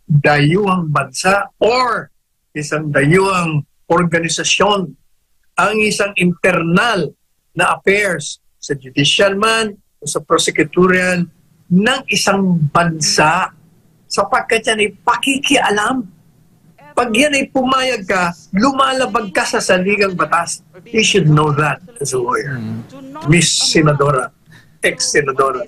dayuhang bansa or isang dayuhang organisasyon ang isang internal na affairs sa judicial man o sa prosecutorial ng isang bansa. Sapagkat yan ay pakikialam. Pag yan ay pumayag ka, lumalabag ka sa saligang batas. You should know that as a lawyer. Miss Senadora, ex-Senadora.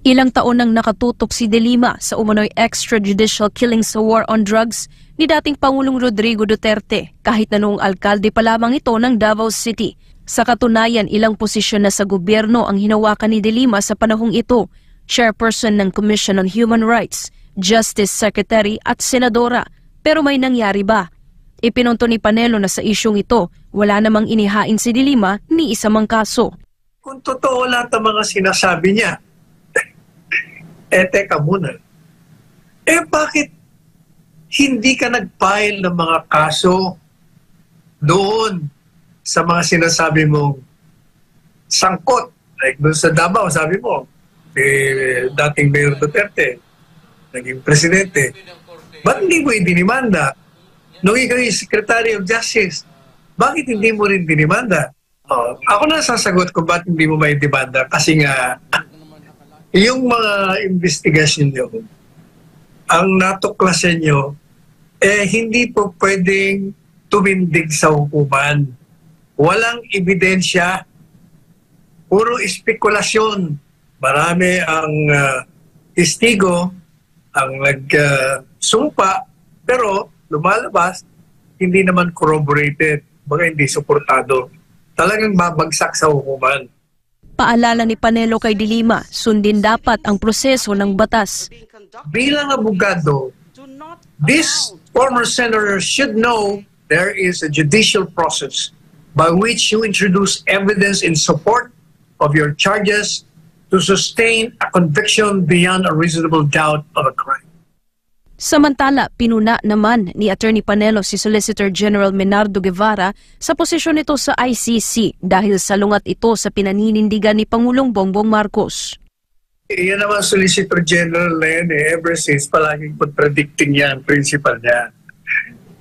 Ilang taon nang nakatutok si de Lima sa umano'y extrajudicial killings sa war on drugs ni dating Pangulong Rodrigo Duterte kahit na noong alkalde pa lamang ito ng Davao City. Sa katunayan, ilang posisyon na sa gobyerno ang hinawakan ni de Lima sa panahong ito. Chairperson ng Commission on Human Rights, Justice Secretary at Senadora. Pero may nangyari ba? Ipinunto ni Panelo na sa isyong ito, wala namang inihain si de Lima ni isa mang kaso. kung totoo lahat ng mga sinasabi niya, teka muna. Bakit hindi ka nag-file ng mga kaso doon sa mga sinasabi mong sangkot? Like doon sa Davao, sabi mo, dating Mayor Duterte, naging presidente. Ba't hindi mo idinimanda? Nung ikaw yung Secretary of Justice, bakit hindi mo rin dinimanda? Ako na sasagot kung bakit hindi mo may demanda. Kasi nga, yung mga investigasyon nyo, ang natuklasan nyo, hindi po pwedeng tumindig sa hukuman. Walang ebidensya. Puro espekulasyon. Marami ang testigo, ang nagsumpa, pero lumalabas, hindi naman corroborated, baka hindi suportado. Talagang babagsak sa hukuman. Paalala ni Panelo kay De Lima, sundin dapat ang proseso ng batas. Bilang abogado, this former senator should know there is a judicial process by which you introduce evidence in support of your charges to sustain a conviction beyond a reasonable doubt of a crime. Samantala, pinuna naman ni Attorney Panelo si Solicitor General Menardo Guevara sa posisyon nito sa ICC dahil salungat ito sa pinaninindigan ni Pangulong Bongbong Marcos. Yan naman Solicitor General na yan ever since palaging contradicting yan, principal niya.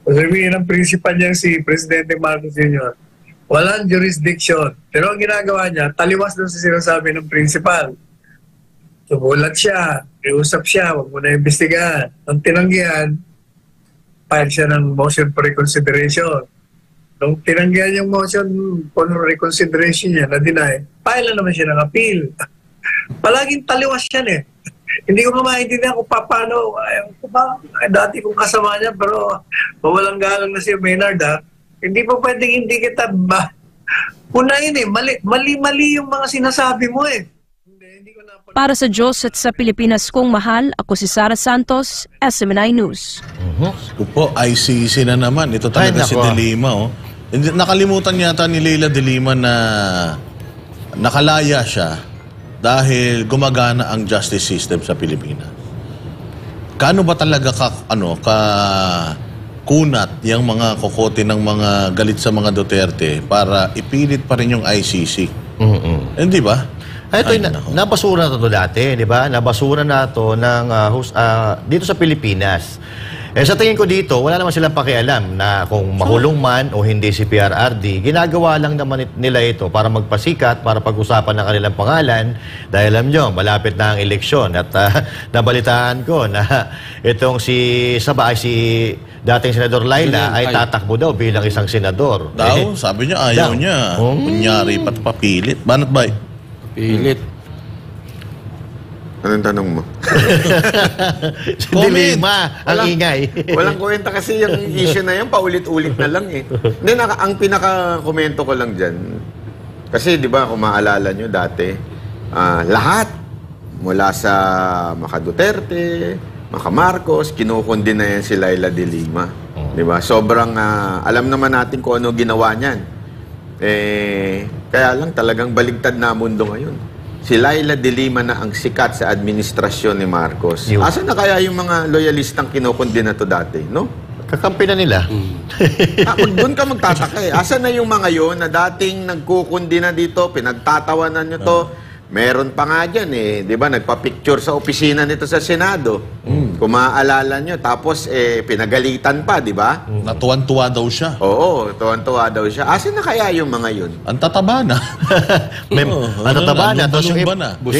Sabihin ng principal niya si Presidente Marcos Jr., walang jurisdiction. Pero ang ginagawa niya, taliwas doon sa sinasabi ng principal. Sumulat siya, iusap siya, huwag mo na imbestigahan. Ang tinanggihan, file siya ng motion for reconsideration. Nung tinanggihan yung motion for reconsideration niya, na-deny, file na naman siya ng appeal. Palaging taliwas yan eh. Hindi ko maintindihan kung paano, dati kong kasama niya, pero mawalang galang na si Maynard ha. Hindi po pwedeng hindi kita unahin eh. Mali-mali yung mga sinasabi mo eh. Para sa Diyos at sa Pilipinas kong mahal, ako si Sara Santos, SMNI News. Po, ICC na naman. Ito talaga si De Lima. Oh. Nakalimutan yata ni Leila De Lima na nakalaya siya dahil gumagana ang justice system sa Pilipinas. Kaano ba talaga kunat yung mga kokote ng mga galit sa mga Duterte para ipilit pa rin yung ICC? Hindi ba? Ito, nabasura na ito dati, di ba? Nabasura na ito dito sa Pilipinas. Sa tingin ko dito, wala naman silang pakialam na kung mahulong man o hindi si PRRD. Ginagawa lang naman nila ito para magpasikat, para pag-usapan ng kanilang pangalan. Dahil alam nyo, malapit na ang eleksyon. At nabalitaan ko na itong si dating Senador Laila ay tatakbo daw bilang isang senador. Sabi niya, ayaw niya. Kunyari, papilit. Banat ba? Pilit. Anong tanong mo? Si Dilima, ang ingay. Walang kwenta kasi yung issue na yan, paulit-ulit na lang eh. Then, ang pinaka-komento ko lang dyan, kasi di ba kung maalala nyo dati, lahat mula sa Maka Duterte, Maka Marcos, kinukundi na yan si Leila De Lima. Di ba? Sobrang, alam naman natin kung ano ginawa niyan. Kaya lang talagang baligtad na mundo ngayon. Si Leila De Lima na ang sikat sa administrasyon ni Marcos. Asa na kaya yung mga loyalistang kinukundi na to dati, no? Kakampi na nila. Doon ka magtataka eh. Asa na yung mga yon na dating nagkukundi na dito, pinagtatawanan nyo to, meron pa nga dyan eh, di ba? Nagpa-picture sa opisina nito sa Senado. Kung maaalala nyo, tapos pinagalitan pa, di ba? Natuwan-tuwa daw siya. Oo, tuwan-tuwa daw siya. Asan na kaya yung mga yun? Ang tataba na. Ang tataba na. Tapos yung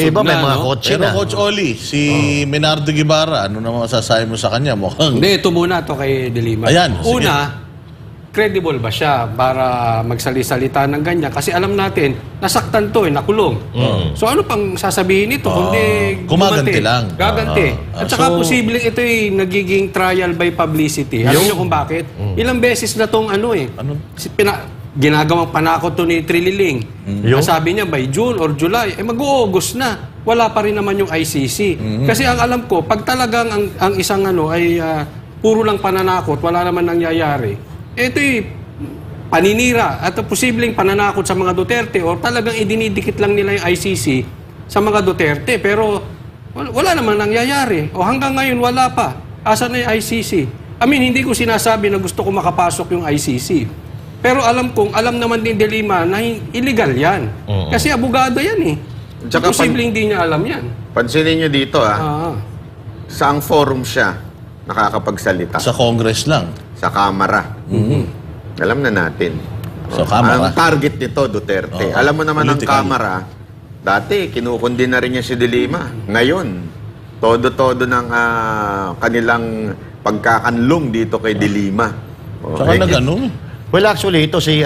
iba may mga kotse Pero na. Coach Oli, si Menardo Guevara, ano naman masasabi mo sa kanya? Mukhang... Hindi, ito muna to kay De Lima. Ayan, sige. Una, credible ba siya para magsalita ng ganyan? Kasi alam natin, nasaktan to nakulong. So ano pang sasabihin nito? Kundi gumaganti lang. Gaganti. At saka posibleng ito nagiging trial by publicity. Alam niyo kung bakit? Ilang beses na tong ginagawang panakot to ni Trililing. Sabi niya by June or July, mag-August na. Wala pa rin naman yung ICC. Kasi ang alam ko, pag talagang ang isang ay puro lang pananakot, wala naman nangyayari, ito paninira at posibleng pananakot sa mga Duterte o talagang idinidikit lang nila yung ICC sa mga Duterte. Pero wala naman nangyayari. O hanggang ngayon wala pa. Asan na yung ICC? I mean, hindi ko sinasabi na gusto ko makapasok yung ICC. Pero alam naman din De Lima na illegal yan. Kasi abogado yan eh. Tsaka Posibleng hindi niya alam yan. Pansinin nyo dito saang forum siya nakakapagsalita? Sa Congress lang. Sa Kamara. Alam na natin. Sa Kamara. Ang target nito, Duterte. Alam mo naman ang Kamara, dati kinukundi na rin niya si De Lima. Ngayon, todo-todo ng kanilang pagkakanlong dito kay De Lima. Saka nag-ano? Well, actually, ito si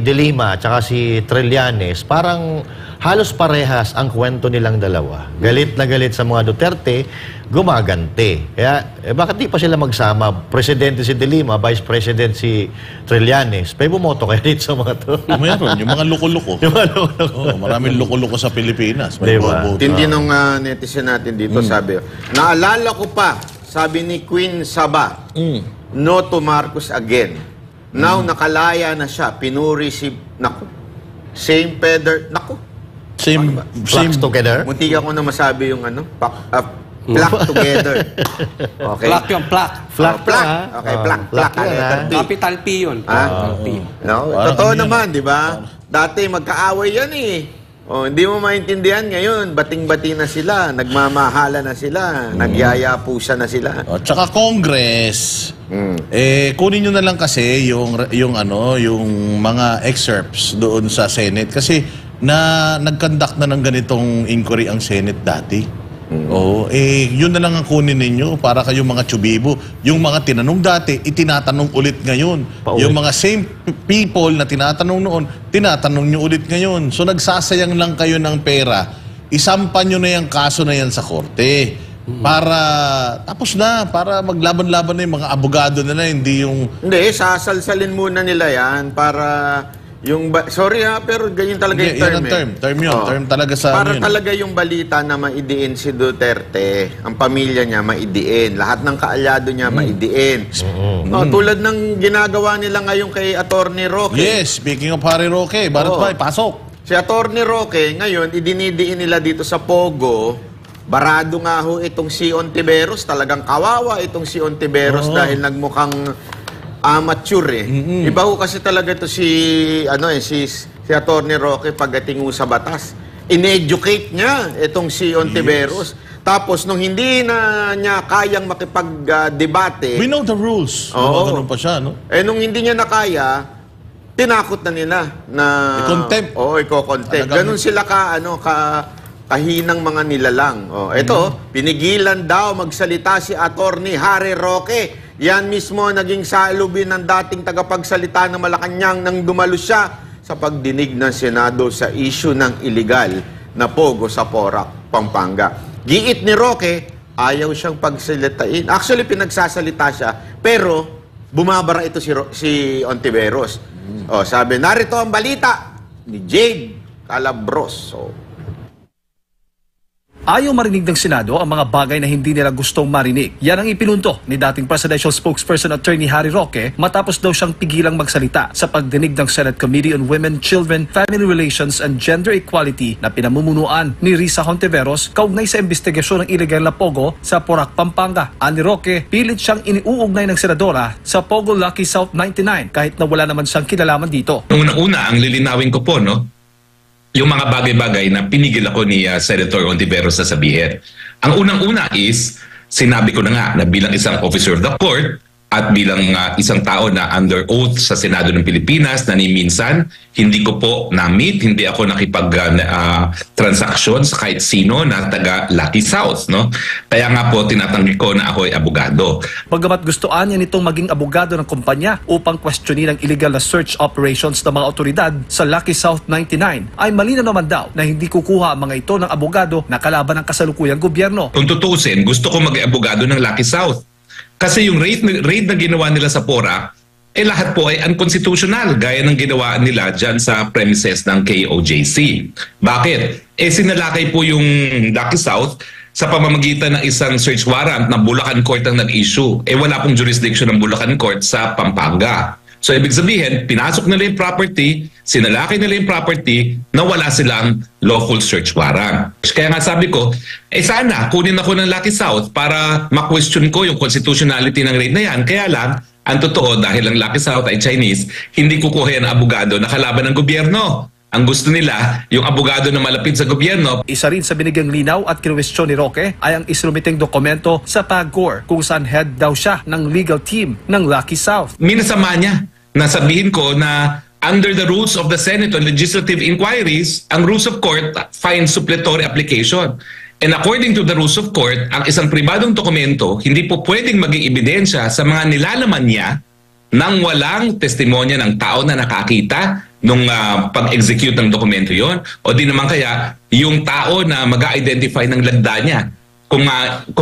De Lima at si Trillanes, parang halos parehas ang kwento nilang dalawa. Galit na galit sa mga Duterte, gumagante. Kaya, bakit di pa sila magsama? Presidente si De Lima, Vice President si Trillanes. May bumoto kayo dito sa mga to. Meron, yung mga loko-loko. Maraming loko-loko sa Pilipinas. May diba? Tindi nung netizen natin dito, sabi, naalala ko pa, sabi ni Queen Saba, no to Marcos again. Now, nakalaya na siya. Pinuri si... Naku. Same feather... Naku. Same together? Munti ako na masabi yung plaque together. Okay. Plaque yung plaque. Plaque. Okay, plaque. Capital P yun. No, totoo naman, di ba? Dati magkaaway yan eh. Hindi mo maintindihan ngayon, bating-bati na sila, nagmamahala na sila, nagyayapusa na sila. Tsaka Congress, kunin nyo na lang kasi yung mga excerpts doon sa Senate kasi nag-conduct na ng ganitong inquiry ang Senate dati. Yun na lang ang kunin ninyo para kayong mga tsubibo. Yung mga tinanong dati, itinatanong ulit ngayon. Yung mga same people na tinatanong noon, tinatanong nyo ulit ngayon. So nagsasayang lang kayo ng pera. Isampan nyo na yung kaso na yan sa korte. Para, tapos na, para maglaban-laban na yung mga abogado nila, hindi yung... Hindi, sasalsalin muna nila yan para... sorry pero ganyan talaga yung term. Term yun. Term talaga sa... Para talaga yung balita na maidiin si Duterte, ang pamilya niya maidiin, lahat ng kaalyado niya maidiin. Tulad ng ginagawa nila ngayon kay Attorney Roque. Yes, speaking of Harry Roque, Barot Bay, pasok. Si Attorney Roque, ngayon, idinidiin nila dito sa Pogo, barado nga ho itong si Ontiveros, talagang kawawa itong si Ontiveros dahil nagmukhang... amateur Iba ho kasi talaga ito si Attorney Roque pagdating sa batas. In-educate niya itong si Ontiveros. Tapos nung hindi na niya kayang makipag-debate... We know the rules. Ganun pa siya, no? Nung hindi niya nakaya, tinakot na nila na... I-contempt. I-contempt. Ganun sila kahinang mga nilalang. Ito, pinigilan daw magsalita si Attorney Harry Roque. Yan mismo naging salubin ng dating tagapagsalita ng Malacanang nang dumalo siya sa pagdinig ng Senado sa issue ng illegal na Pogo sa Porac, Pampanga. Giit ni Roque, ayaw siyang pagsalitain. Actually, pinagsasalita siya, pero bumabara ito si Ontiveros. Sabi, narito ang balita ni Jade Calabros. Ayaw marinig ng Senado ang mga bagay na hindi nila gustong marinig. Yan ang ipinunto ni dating Presidential Spokesperson Attorney Harry Roque matapos daw siyang pigilang magsalita sa pagdinig ng Senate Committee on Women, Children, Family Relations and Gender Equality na pinamumunuan ni Risa Hontiveros kaugnay sa investigasyon ng illegal na Pogo sa Porac, Pampanga. Ani Roque, pilit siyang iniuugnay ng senadora sa Pogo Lucky South 99 kahit na wala naman siyang kinalaman dito. Una-una, ang lilinawin ko po, yung mga bagay-bagay na pinigil ako ni Senator Ontiveros sa sabihin. Ang unang-una is, sinabi ko na nga na bilang isang officer of the court at bilang isang tao na under oath sa Senado ng Pilipinas na ni minsan, hindi ko po na-meet, hindi ako nakipag-transaksyon sa kahit sino na taga Lucky South. Kaya nga po, tinatanggi ko na ako ay abogado. Bagamat gustoan niya nitong maging abogado ng kumpanya upang questionin ang illegal na search operations ng mga otoridad sa Lucky South 99, ay malinaw naman daw na hindi kukuha ang mga ito ng abogado na kalaban ng kasalukuyang gobyerno. Kung tutuusin, gusto ko maging abogado ng Lucky South. Kasi yung raid na ginawa nila sa Porac, lahat po ay unconstitutional gaya ng ginawa nila dyan sa premises ng KOJC. Bakit? Sinalakay po yung Lucky South sa pamamagitan ng isang search warrant na Bulacan Court ang nag-issue. Wala pong jurisdiction ng Bulacan Court sa Pampanga. So ibig sabihin, pinasok nila yung property, sinalaki nila yung property na wala silang lawful search warrant. Kaya nga sabi ko, sana kunin ako ng Lucky South para ma-question ko yung constitutionality ng raid na yan. Kaya lang, ang totoo, dahil ang Lucky South ay Chinese, hindi kukuha yan abogado na kalaban ng gobyerno. Ang gusto nila, yung abogado na malapit sa gobyerno. Isa rin sa binigyang linaw at kinwestiyon ni Roque ay ang isrumiting dokumento sa PAGCOR kung saan head daw siya ng legal team ng Lucky South. Minasama niya na sabihin ko na under the rules of the Senate on legislative inquiries, ang rules of court find suppletory application. And according to the rules of court, ang isang pribadong dokumento hindi po pwedeng maging ebidensya sa mga nilalaman niya nang walang testimonya ng tao na nakakita nung pag-execute ng dokumento yon, o di naman kaya yung tao na mag-identify ng lagda niya. Kung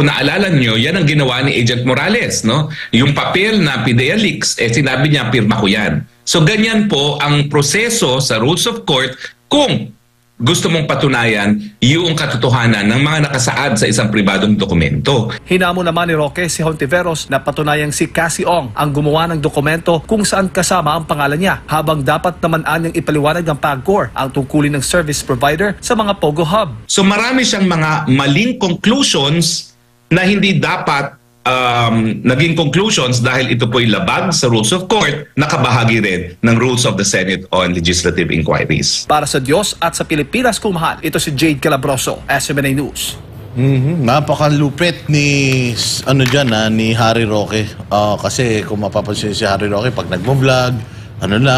naalala nyo, yan ang ginawa ni Agent Morales, no? Yung papel na PIDEA leaks, sinabi niya, pirma ko yan. So ganyan po ang proseso sa rules of court kung gusto mong patunayan yung katotohanan ng mga nakasaad sa isang pribadong dokumento. Hinamo naman ni Roque si Hontiveros na patunayang si Cassie Ong ang gumawa ng dokumento kung saan kasama ang pangalan niya, habang dapat naman anyang ipaliwanag ng PAGCOR ang tungkulin ng service provider sa mga POGO hub. So marami siyang mga maling conclusions na hindi dapat naging conclusions dahil ito po'y labag sa rules of court na kabahagi rin ng rules of the Senate on legislative inquiries. Para sa Diyos at sa Pilipinas kung mahal, ito si Jade Calabroso, SMNA News. Napakalupit ni ni Harry Roque. Kasi kung mapapansin si Harry Roque pag nagmo-vlog,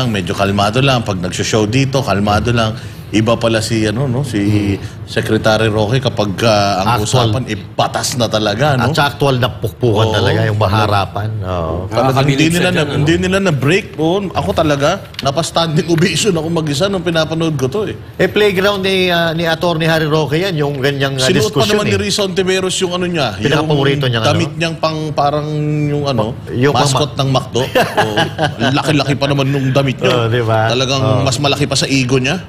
medyo kalmado lang. Pag nagsho-show dito, kalmado lang. Iba pala si si Secretary Roque kapag ang usapan batas na talaga, no? At actual na pukpukan talaga yung maharapan. Talagang hindi nila na-break po. Ako talaga, napa-standing ovation ako mag-isa nung pinapanood ko to Playground ni Atty. Harry Roque yan, yung ganyang sinuot pa diskusyon. naman ni Risa Ontiveros yung niya, pinakapaborito niya, damit niyang parang yung mascot ng McDo. Laki-laki pa naman nung damit niya. Diba? Talagang mas malaki pa sa ego niya.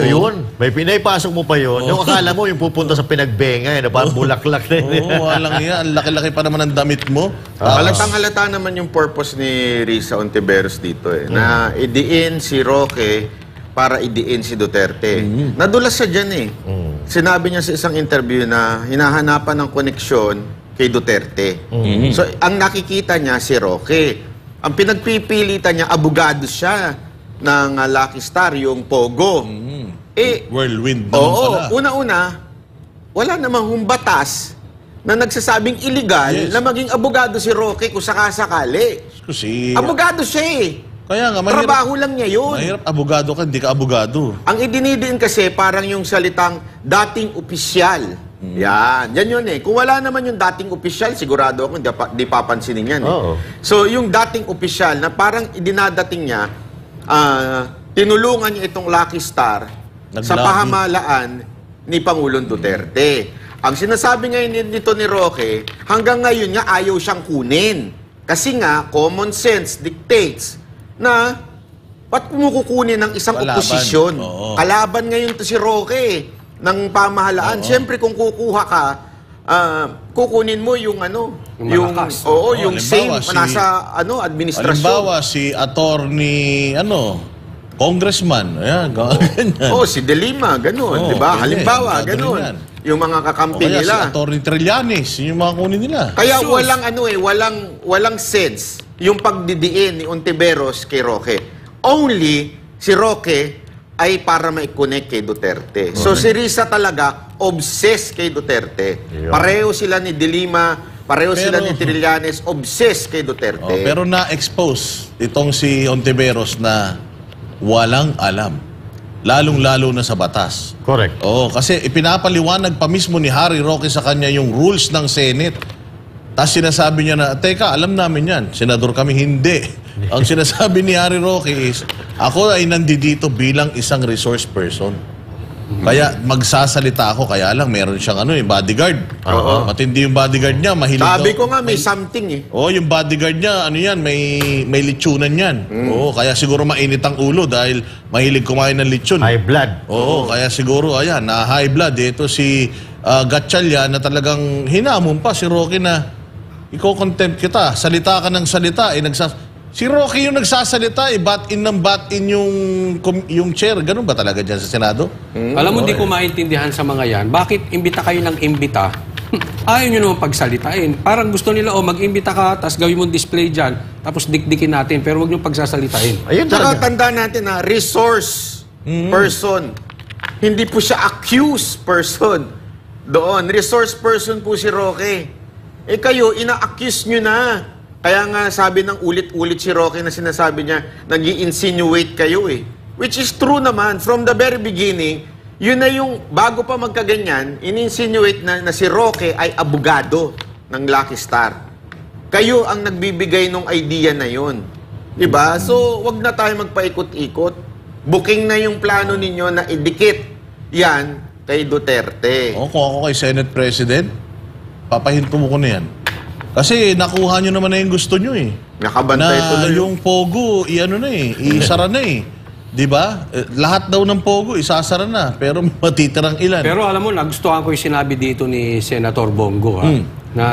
Yun. May pinaipasok mo pa yun. Yung akala mo yung pupunta sa pinagbenga, parang bulaklak na yun. Walang yan. Ang laki-laki pa naman ang damit mo. Halatang-halata naman yung purpose ni Risa Ontiveros dito na idiin si Roque para idiin si Duterte. Nadulas siya dyan Sinabi niya sa isang interview na hinahanapan ng koneksyon kay Duterte. So, ang nakikita niya si Roque. Ang pinagpipilitan niya, abogado siya ng Lucky Star, yung Pogo. Whirlwind naman pala. Una-una, wala namang batas na nagsasabing illegal na maging abogado si Roque kung sakasakali. Abogado siya Kaya nga, trabaho lang niya yun. Mahirap abogado ka, hindi ka abogado. Ang idinidiin kasi parang yung salitang dating opisyal. Yan yun Kung wala naman yung dating opisyal, sigurado ako di papansinin yan So yung dating opisyal na parang idinadating niya, tinulungan niya itong Lucky Star sa pahamalaan ni Pangulong Duterte. Ang sinasabi ngayon nito ni Roque, hanggang ngayon nga ayaw siyang kunin. Kasi nga, common sense dictates na ba't kumukukunin ng isang oposisyon? Kalaban ngayon to si Roque ng pamahalaan. Siyempre kung kukuha ka, kukunin mo yung yung same nasa administrasyon. Halimbawa si attorney congressman, ganyan. Si De Lima, gano'n, di ba? Halimbawa, gano'n. Yung mga kakampi nila. Si attorney Trillanes, yung mga kunin nila. Kaya walang sense yung pagdidiin ni Ontiveros kay Roque. Only si Roque ay para ma-connect kay Duterte. So si Risa talaga obsessed kay Duterte. Pareho sila ni De Lima, pareho sila ni Trillanes, obsessed kay Duterte. Pero na-expose itong si Ontiveros na walang alam. Lalong-lalo na sa batas. Correct. Kasi ipinapaliwanag pa mismo ni Harry Roque sa kanya yung rules ng Senate. Tapos sinasabi niya na, teka, alam namin yan. Senador kami, hindi. Ang sinasabi ni Harry Roque is, ako ay nandito bilang isang resource person. Kaya magsasalita ako, kaya lang meron siyang bodyguard. Matindi yung bodyguard niya, mahilig. Sabi ko nga may something yung bodyguard niya, may litsunan yan. Kaya siguro mainit ang ulo dahil mahilig kumain ng litsyon. High blood. Kaya siguro, na high blood. Ito si Gatchalian na talagang hinamon pa si Roque na iko-contempt kita. Salita ka ng salita, Si Roque yung nagsasalita, bat in yung chair. Ganun ba talaga dyan sa Senado? Alam mo, di ko maintindihan sa mga yan. Bakit imbita kayo ng imbita? Ayaw nyo naman pagsalitain. Parang gusto nila, mag-imbita ka, tapos gawin mong display dyan, tapos dikdikin natin, pero huwag nyo pagsasalitain. Ayun Tsaka talaga. tandaan natin na resource person. Hindi po siya accused person. Doon, resource person po si Roque. Kayo, ina-accuse nyo na. Kaya nga sabi ng ulit-ulit si Roque na sinasabi niya, nag-i-insinuate kayo Which is true naman. From the very beginning, yun na yung, bago pa magkaganyan, in-insinuate na si Roque ay abogado ng Lucky Star. Kayo ang nagbibigay ng idea na yun. Diba? So, wag na tayo magpaikot-ikot. Booking na yung plano ninyo na idikit yan kay Duterte. Kung ako kay Senate President, papahinto mo ko na yan. Kasi nakuha nyo naman na yung gusto nyo Nakabantay na tuloy. yung Pogo, isara na Diba? Lahat daw ng Pogo, isasara na. Pero matitirang ilan. Pero alam mo, nagustuhan ko yung sinabi dito ni Senator Bongo, na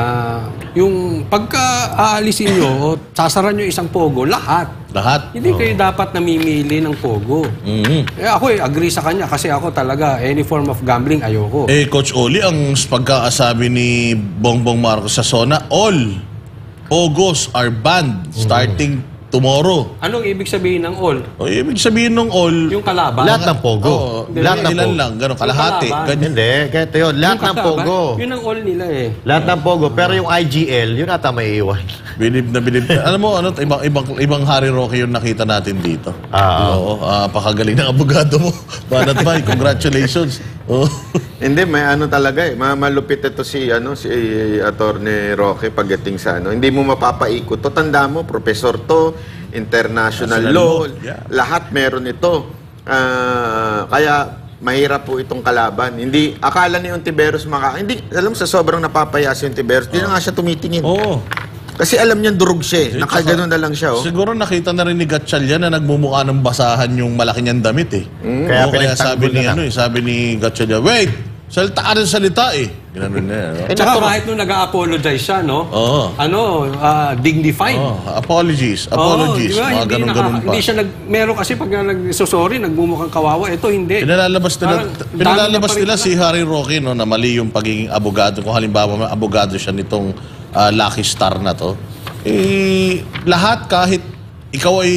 yung pagka-aalisin nyo o sasara nyo isang Pogo, lahat. Hindi kayo dapat namimili ng Pogo. Ako agree sa kanya kasi ako talaga, any form of gambling, ayoko. Coach Oli, ang pagkakasabi ni Bongbong Marcos sa SONA, all Pogos are banned starting tomorrow. Anong ibig sabihin ng all? Ibig sabihin ng all, yung kalaban? Lahat ng Pogo. Lahat ng Pogo. Lang, gano'n, kalahati. Hindi, kahit yun. Lahat ng Pogo. Yun ang all nila Lahat ng Pogo. Pero yung IGL, yun ata may iwan. Bilib na. Alam mo, ibang Harry Roque yung nakita natin dito. Oo, pakagaling ng abogado mo. Banat Bay, congratulations. Hindi, may talaga malupit ito si Attorney Roque pagdating sa Hindi mo mapapaikot. Tanda mo, professor to, international law, lahat meron ito. Kaya mahirap po itong kalaban. Hindi, akala ni Ontiveros hindi, alam sa sobrang napapaya si Ontiveros, hindi na nga siya tumitingin. Kasi alam niyan durog siya Nakaganon na lang siya Siguro nakita na rin ni Gatchalian na nagmumukha ng basahan yung malaki niyang damit Kaya sabi ni Gatchalian, wait! Salita ka ng salita Gano'n na Tsaka kahit nung nag-a-apologize siya, dignified. Apologies. Diba? Mga ganun-ganun pa. Hindi siya meron kasi pag nagsosorry, nagmumukhang kawawa. Ito hindi. Pinalalabas nila si Harry Roque na mali yung pagiging abogado. Kung halimbawa abogado siya nitong Lucky Star na to. Lahat kahit ikaw ay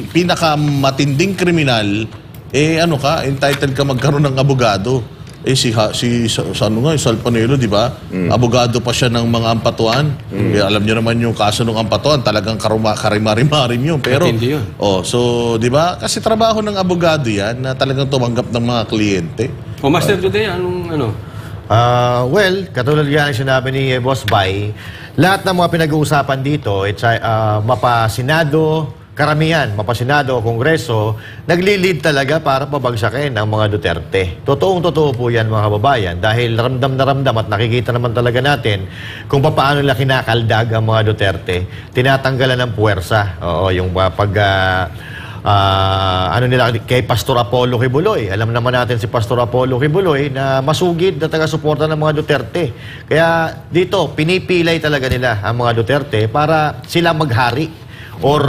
pinakamatinding kriminal, entitled ka magkaroon ng abogado. Sal Panelo, di ba? Abogado pa siya ng mga ampatuan. Alam niyo naman yung kaso ng ampatuan, talagang karimari-marim yun. Pero, so, di ba? Kasi trabaho ng abogado yan na talagang tumanggap ng mga kliyente. Master Jude, anong Well, katulad yan ang sinabi ni Boss Bay, lahat ng mga pinag-uusapan dito, mapasinado, karamihan, mapasinado, kongreso, nagli-lead talaga para pabagsakin ang mga Duterte. Totoong-totoo po yan mga kababayan dahil ramdam na ramdam at nakikita naman talaga natin kung paano nila kinakaldag ang mga Duterte. Tinatanggalan ng puwersa. Yung nila kay Pastor Apollo Kibuloy. Alam naman natin si Pastor Apollo Kibuloy na masugid na taga-suporta ng mga Duterte. Kaya dito, pinipilay talaga nila ang mga Duterte para sila maghari. Or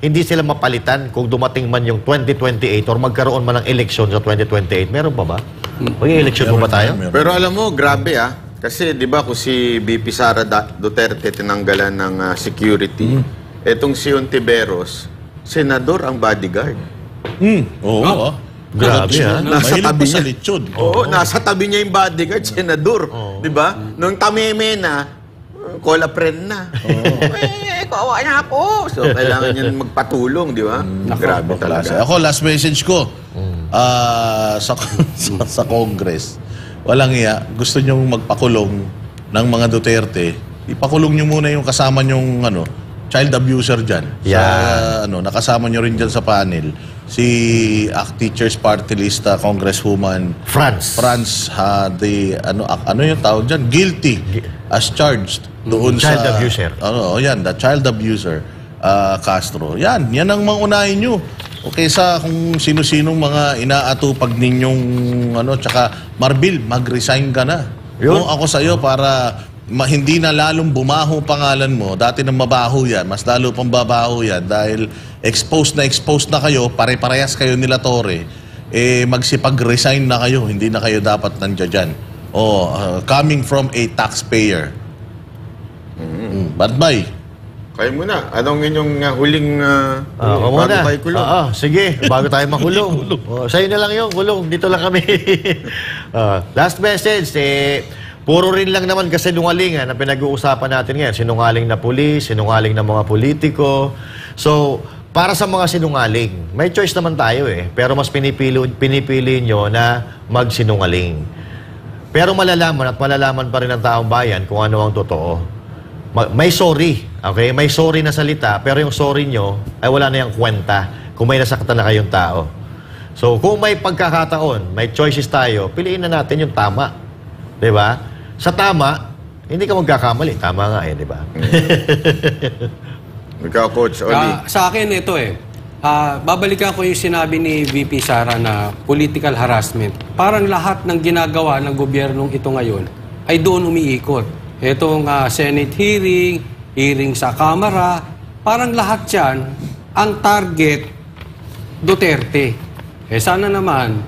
hindi sila mapalitan kung dumating man yung 2028 or magkaroon man ng eleksyon sa 2028. Meron pa ba? May eleksyon pa ba tayo? Pero alam mo, grabe Kasi di ba kung si BP Sara Duterte tinanggalan ng security, etong si Ontiveros, senador ang bodyguard. Grabe Nasa tabi niya. Oo, nasa tabi niya yung bodyguard, senador. Di ba? Nung tameme na, call a friend na. Kawawa niya ako. So, kailangan niya magpatulong, di ba? Grabe talaga. Ako, last message ko sa Congress. Walang iya. Gusto niyong magpakulong ng mga Duterte. Ipakulong niyo muna yung kasama niyong child abuser dyan. Nakasama niyo rin dyan sa panel. Si ACT Teachers Party List Congresswoman France yung tawag dyan? Guilty as charged doon child sa abuser. The child abuser Castro. Yan ang mangunahin nyo. Okay, sa kung sino-sinong mga inaatupag ninyong tsaka Marbil, mag-resign ka na. Kung ako sa'yo para hindi na lalong bumaho pangalan mo, dati nang mabaho yan, mas lalo pang babaho yan dahil exposed na kayo, pare-parehas kayo nila Torre, magsipag-resign na kayo, hindi na kayo dapat nandiyan dyan. Coming from a taxpayer. Badbay. Kayo muna. Anong inyong huling bago tayo kulong? Sige, bago tayo makulong. Sa'yo na lang yung kulong. Dito lang kami. Last message, puro rin lang naman kasi sinungalingan ang pinag-uusapan natin ngayon. Sinungaling na pulis, sinungaling na mga politiko. So, para sa mga sinungaling, may choice naman tayo Pero mas pinipili nyo na magsinungaling. Pero malalaman at malalaman pa rin ng taong bayan kung ano ang totoo. May sorry, okay? May sorry na salita, pero yung sorry nyo ay wala na yung kwenta kung may nasaktan na kayong tao. So, kung may pagkakataon, may choices tayo, piliin na natin yung tama. Diba? Sa tama, hindi ka magkakamali. Tama nga diba? Ikaw, Coach Oli. Sa akin, ito babalikan ko yung sinabi ni VP Sara na political harassment. Parang lahat ng ginagawa ng gobyernong ito ngayon ay doon umiikot. Itong Senate hearing sa Kamara, parang lahat yan, ang target, Duterte. Sana naman,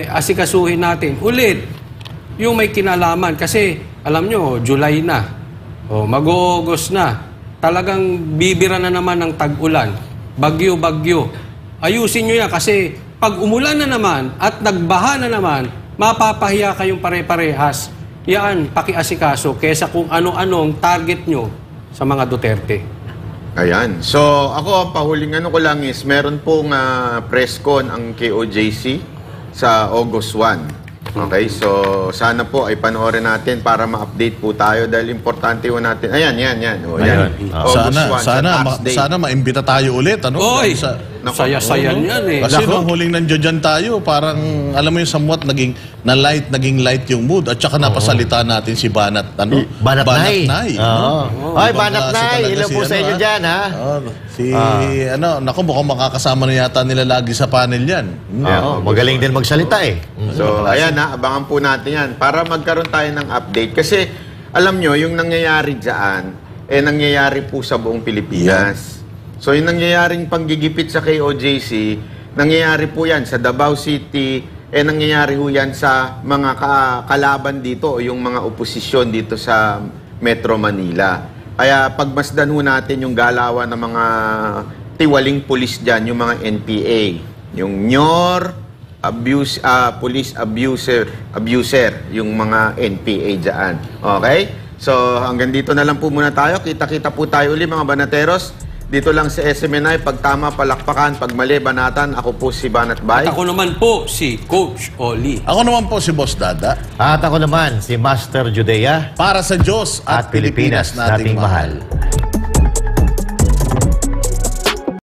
asikasuhin natin ulit yung may kinalaman. Kasi, alam nyo, July na, mag-August na, talagang bibira na naman ng tag-ulan. Bagyo-bagyo. Ayusin nyo yan kasi pag umulan na naman at nagbaha na naman, mapapahiya kayong pare-parehas. Yan, pakiasikaso kesa kung ano-anong target nyo sa mga Duterte. Ayan. So, ako, pahuling ko lang is, meron pong press con ang KOJC sa August 1. Okay, so sana po ay panoorin natin para ma-update po tayo dahil importante po natin. Ayan. August 1, sana maimbita tayo ulit. Oy! Saya-saya niyan Kasi nung huling nandiyan tayo, parang alam mo yung somewhat naging light yung mood at saka napasalita natin si Banat Banat Nay. Ay, Banat Nay, ilan po sa inyo dyan, ha? Naku, mukhang makakasama na yata nila lagi sa panel yan. Magaling din magsalita So, ayan abangan po natin yan para magkaroon tayo ng update. Kasi, alam nyo, yung nangyayari dyan, nangyayari po sa buong Pilipinas. So, yung nangyayaring panggigipit sa KOJC, nangyayari po yan sa Davao City, nangyayari po yan sa mga kalaban dito, o yung mga oposisyon dito sa Metro Manila. Kaya pagmasdan ho natin yung galawan ng mga tiwaling pulis dyan, yung mga NPA, yung NYOR, police abuser, yung mga NPA dyan. Okay? So, hanggang dito na lang po muna tayo. Kita-kita po tayo uli mga banateros. Dito lang sa SMNI, pag tama, palakpakan, pag mali, banatan. Ako po si Banat Bay. At ako naman po si Coach Oli. Ako naman po si Boss Dada. At ako naman si Master Judea. Para sa Diyos at Pilipinas nating mahal.